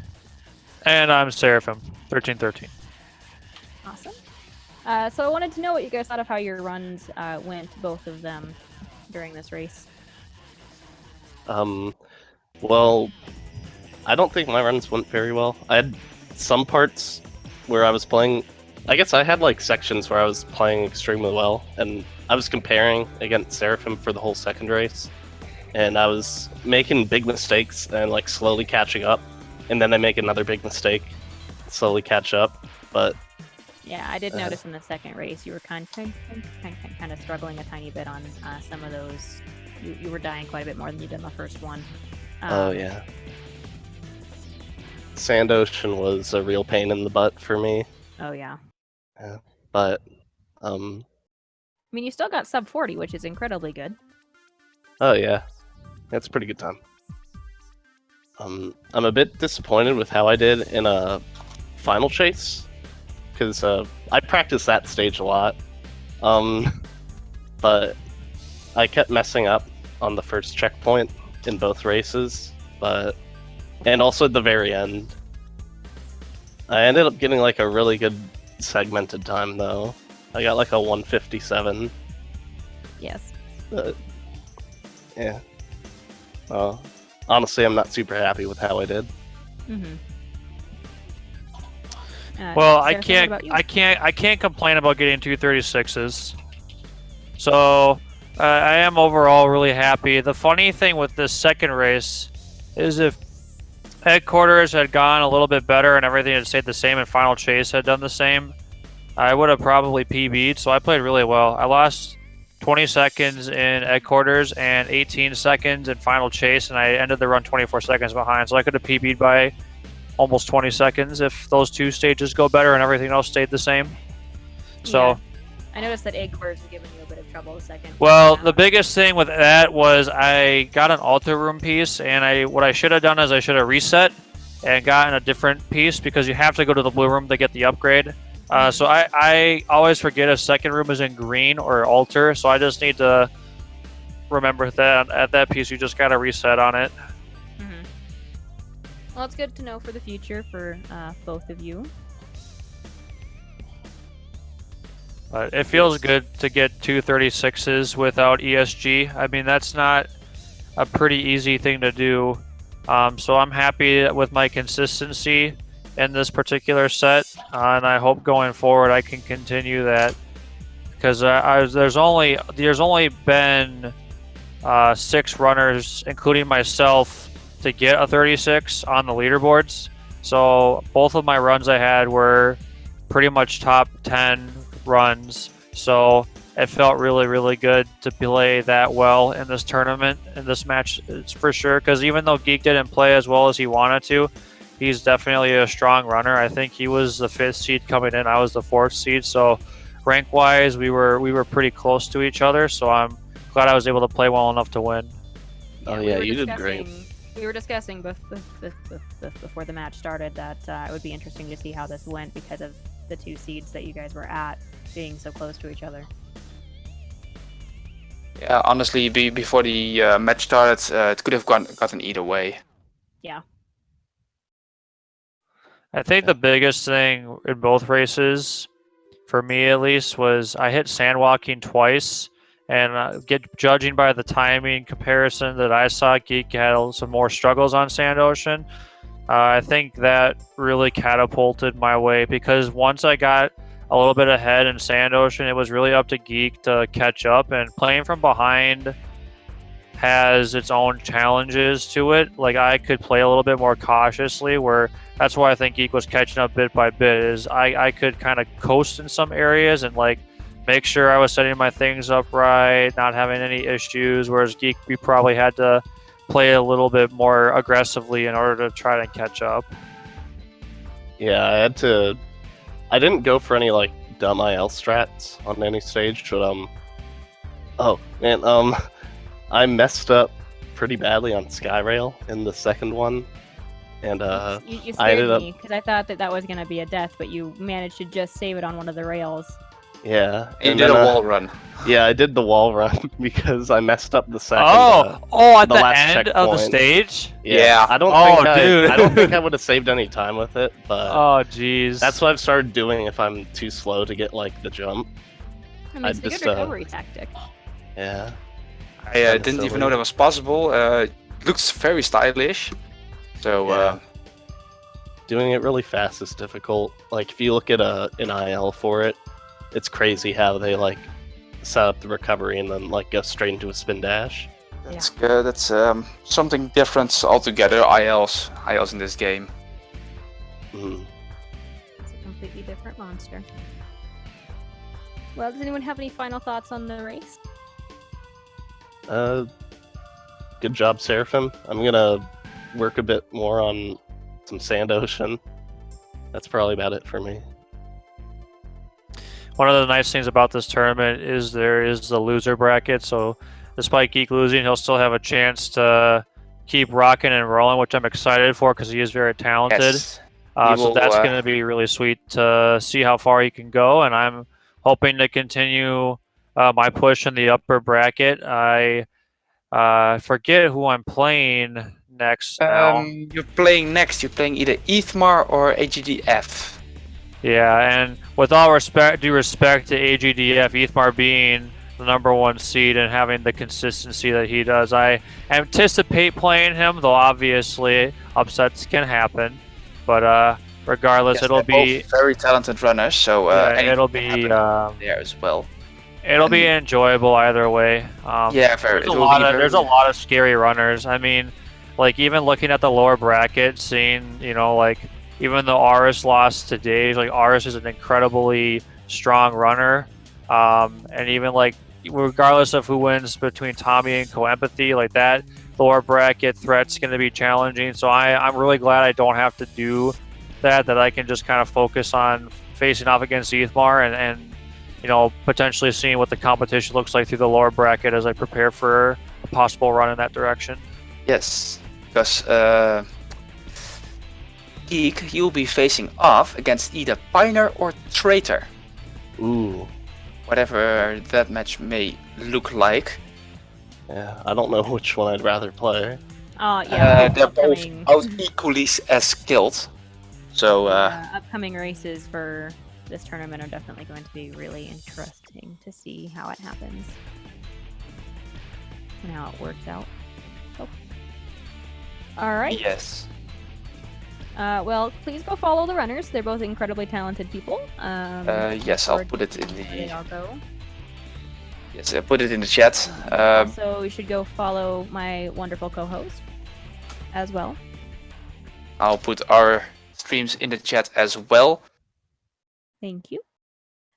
And I'm Seraphim, 1313. Awesome. So I wanted to know what you guys thought of how your runs went, both of them, during this race. Well, I don't think my runs went very well. I had some parts where I was playing... I guess I had, like, sections where I was playing extremely well, and I was comparing against Seraphim for the whole second race, and I was making big mistakes and, like, slowly catching up, and then I make another big mistake, slowly catch up, but... Yeah, I did notice in the second race you were kind of struggling a tiny bit on some of those. You were dying quite a bit more than you did in the first one. Oh, yeah. Sand Ocean was a real pain in the butt for me. Oh, yeah. But, I mean, you still got sub 40, which is incredibly good. oh yeah, that's a pretty good time. I'm a bit disappointed with how I did in a final chase, because I practiced that stage a lot, but I kept messing up on the first checkpoint in both races, and also at the very end. I ended up getting like a really good segmented time though. I got like a 157. Yes. Yeah. Honestly, I'm not super happy with how I did. Mm-hmm. Well, Seraphim, what about you? I can't complain about getting 236s. So I am overall really happy. The funny thing with this second race is if headquarters had gone a little bit better and everything had stayed the same and final chase had done the same, I would have probably PB'd. So I played really well. I lost 20 seconds in headquarters and 18 seconds in final chase, and I ended the run 24 seconds behind. So I could have PB'd by almost 20 seconds if those two stages go better and everything else stayed the same. So Yeah. I noticed that egg quarters were giving you a bit of trouble the second. well, the biggest thing with that was I got an altar room piece, and what I should have done is I should have reset and gotten a different piece, because you have to go to the blue room to get the upgrade. So I always forget if second room is in green or altar, so I just need to remember that at that piece you just got to reset on it. Mm-hmm. Well, it's good to know for the future for both of you. But it feels good to get 236s without ESG. I mean, that's not a pretty easy thing to do. So I'm happy with my consistency in this particular set, and I hope going forward I can continue that, because there's only been 6 runners, including myself, to get a 36 on the leaderboards. So both of my runs I had were pretty much top 10 runs, so it felt really, really good to play that well in this tournament, in this match. It's for sure, because even though Geek didn't play as well as he wanted to, he's definitely a strong runner. I think he was the 5th seed coming in, I was the 4th seed, so rank wise we were pretty close to each other, so I'm glad I was able to play well enough to win. Oh yeah, you did great. We were discussing before the match started that it would be interesting to see how this went because of the 2 seeds that you guys were at being so close to each other. Yeah, honestly, before the match started, it could have gotten either way. Yeah. I think the biggest thing in both races, for me at least, was I hit sandwalking twice, and judging by the timing comparison that I saw, Geek had some more struggles on Sand Ocean. I think that really catapulted my way, because once I got a little bit ahead in Sand Ocean, it was really up to Geek to catch up, and playing from behind has its own challenges to it. Like, I could play a little bit more cautiously, where that's why I think Geek was catching up bit by bit, is I could kind of coast in some areas and like make sure I was setting my things up right, not having any issues, whereas Geek, we probably had to play a little bit more aggressively in order to try to catch up. Yeah, I didn't go for any like dumb IL strats on any stage, but oh man, I messed up pretty badly on Skyrail in the second one, and You I ended scared up me because I thought that was going to be a death, but you managed to just save it on one of the rails. yeah. You and did a then, wall run. Yeah, I did the wall run because I messed up the second. At the the last end of the checkpoint. stage. Yeah. I don't Oh, think dude. I don't think I would have saved any time with it, but Oh, jeez. that's what I've started doing if I'm too slow to get like the jump. I mean, I it's a just, good recovery tactic. Yeah. I Kinda didn't even silly. know that was possible. Looks very stylish. So Yeah. Doing it really fast is difficult. Like if you look at an IL for it, it's crazy how they like set up the recovery and then like go straight into a spin dash. that's good. That's something different altogether. ILs in this game. Mhm. It's a completely different monster. Well, does anyone have any final thoughts on the race? Good job, Seraphim. I'm gonna work a bit more on some Sand Ocean. That's probably about it for me. One of the nice things about this tournament is there is the loser bracket, so despite Geek losing, he'll still have a chance to keep rocking and rolling, which I'm excited for because he is very talented. Yes. So will, that's going to be really sweet to see how far he can go, and I'm hoping to continue my push in the upper bracket. I forget who I'm playing next now. You're playing next. You're playing either Ethmar or AGDF. Yeah, and with all due respect to AGDF, Ethmar being the #1 seed and having the consistency that he does, I anticipate playing him, though obviously upsets can happen. But regardless, Yes, it'll they're be both very talented runners. So anything it'll can be happen there as well. it'll be enjoyable either way. Yeah, very. There's a lot of scary runners. I mean, like even looking at the lower bracket, seeing like even though Aris lost today, like Aris is an incredibly strong runner, and even like regardless of who wins between Tommy and Co-Empathy, like that lower bracket threat's going to be challenging. So I'm really glad I don't have to do that I can just kind of focus on facing off against Ethmar and potentially seeing what the competition looks like through the lower bracket as I prepare for a possible run in that direction. Yes, because Geek, you'll be facing off against either Pioneer or Traitor. Ooh. Whatever that match may look like. Yeah, I don't know which one I'd rather play. Oh yeah, They're both upcoming, out equally as skilled. So upcoming races for this tournament are definitely going to be really interesting to see how it happens and how it works out. Oh. All right. yes. Well, please go follow the runners. They're both incredibly talented people. Yes, I'll put it in the. I'll go. Yes, I'll put it in the chat. Also, you should go follow my wonderful co-host as well. I'll put our streams in the chat as well. Thank you.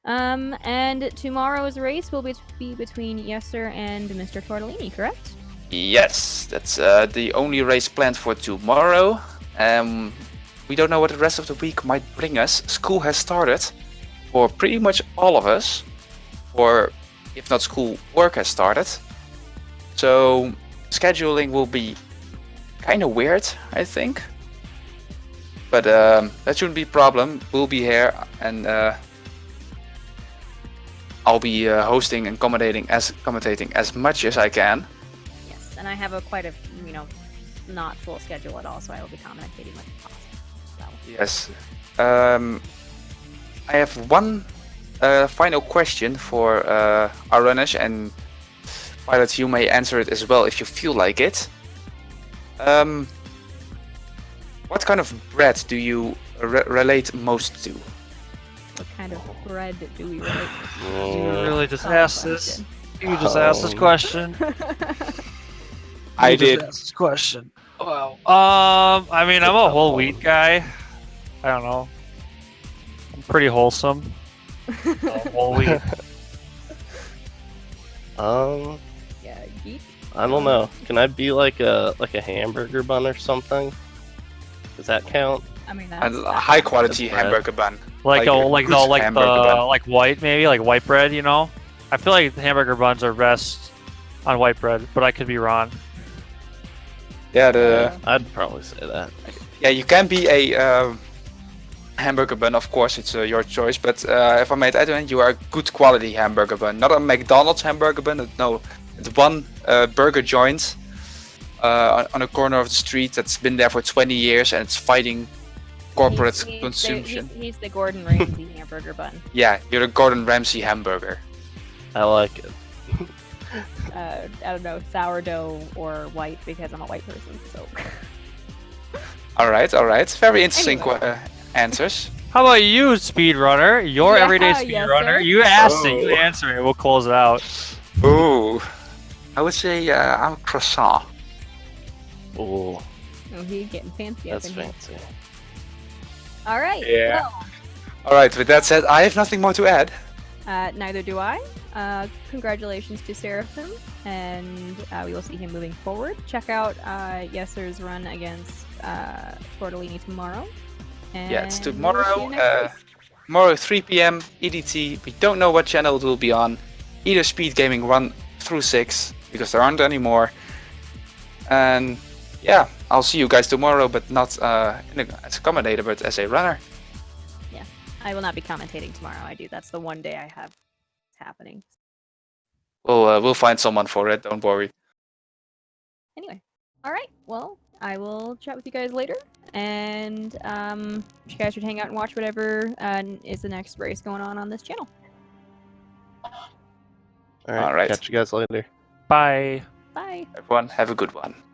And tomorrow's race will be between Yesser and Mr. Tortellini, correct? Yes, that's the only race planned for tomorrow. We don't know what the rest of the week might bring us. School has started for pretty much all of us, or if not school, work has started. So scheduling will be kind of weird, I think. But that shouldn't be a problem. We'll be here, and I'll be hosting and commentating as much as I can. Yes, and I have quite a not full schedule at all, so I will be commentating much as possible. So. Yes. I have one final question for our runners, and pilots, you may answer it as well if you feel like it. What kind of bread do you relate most to? What kind of bread do we relate to? You really just Fun asked question. this. You just asked this question. I You just did. asked this question. Wow. I mean, I'm a whole wheat guy. I don't know. I'm pretty wholesome. Whole wheat. Yeah, geek. I don't know. Can I be like a hamburger bun or something? Does that count? I mean, A that's high quality That's bread. hamburger bun. Like a like good the hamburger bun. like white maybe like white bread, you know. I feel like hamburger buns are best on white bread, but I could be wrong. Yeah, I'd probably say that. yeah, you can be a hamburger bun, of course, it's your choice. But if I might add on, you are a good quality hamburger bun, not a McDonald's hamburger bun. No, it's one burger joint on a corner of the street that's been there for 20 years and it's fighting corporate consumption. He's the Gordon Ramsay hamburger bun. Yeah, you're a Gordon Ramsay hamburger. I like it. I don't know, sourdough or white because I'm a white person. So. All right. Very interesting Anyway. answers. How about you, speedrunner? Your Yeah, everyday yes, speedrunner. sir. You asked it. Oh. You answer it. We'll close it out. Ooh, I would say I'm a croissant. Ooh, Oh, he's getting fancy up that's in here. fancy. All right. Yeah. All right. With that said, I have nothing more to add. Well, neither do I. Congratulations to Seraphim, and we will see him moving forward. Check out Yesser's run against Tortellini tomorrow. And Yeah, it's we'll see tomorrow. you next race. Tomorrow 3 p.m. EDT. We don't know what channel it will be on. Either Speedgaming 1 through 6 because there aren't any more. And yeah, I'll see you guys tomorrow, but not as a commentator, but as a runner. I will not be commentating tomorrow. That's the one day I have happening. We'll find someone for it. Don't worry. Anyway, all right. Well, I will chat with you guys later, and you guys should hang out and watch whatever is the next race going on this channel. All right. All right. Catch you guys later. Bye. Bye. Everyone, have a good one.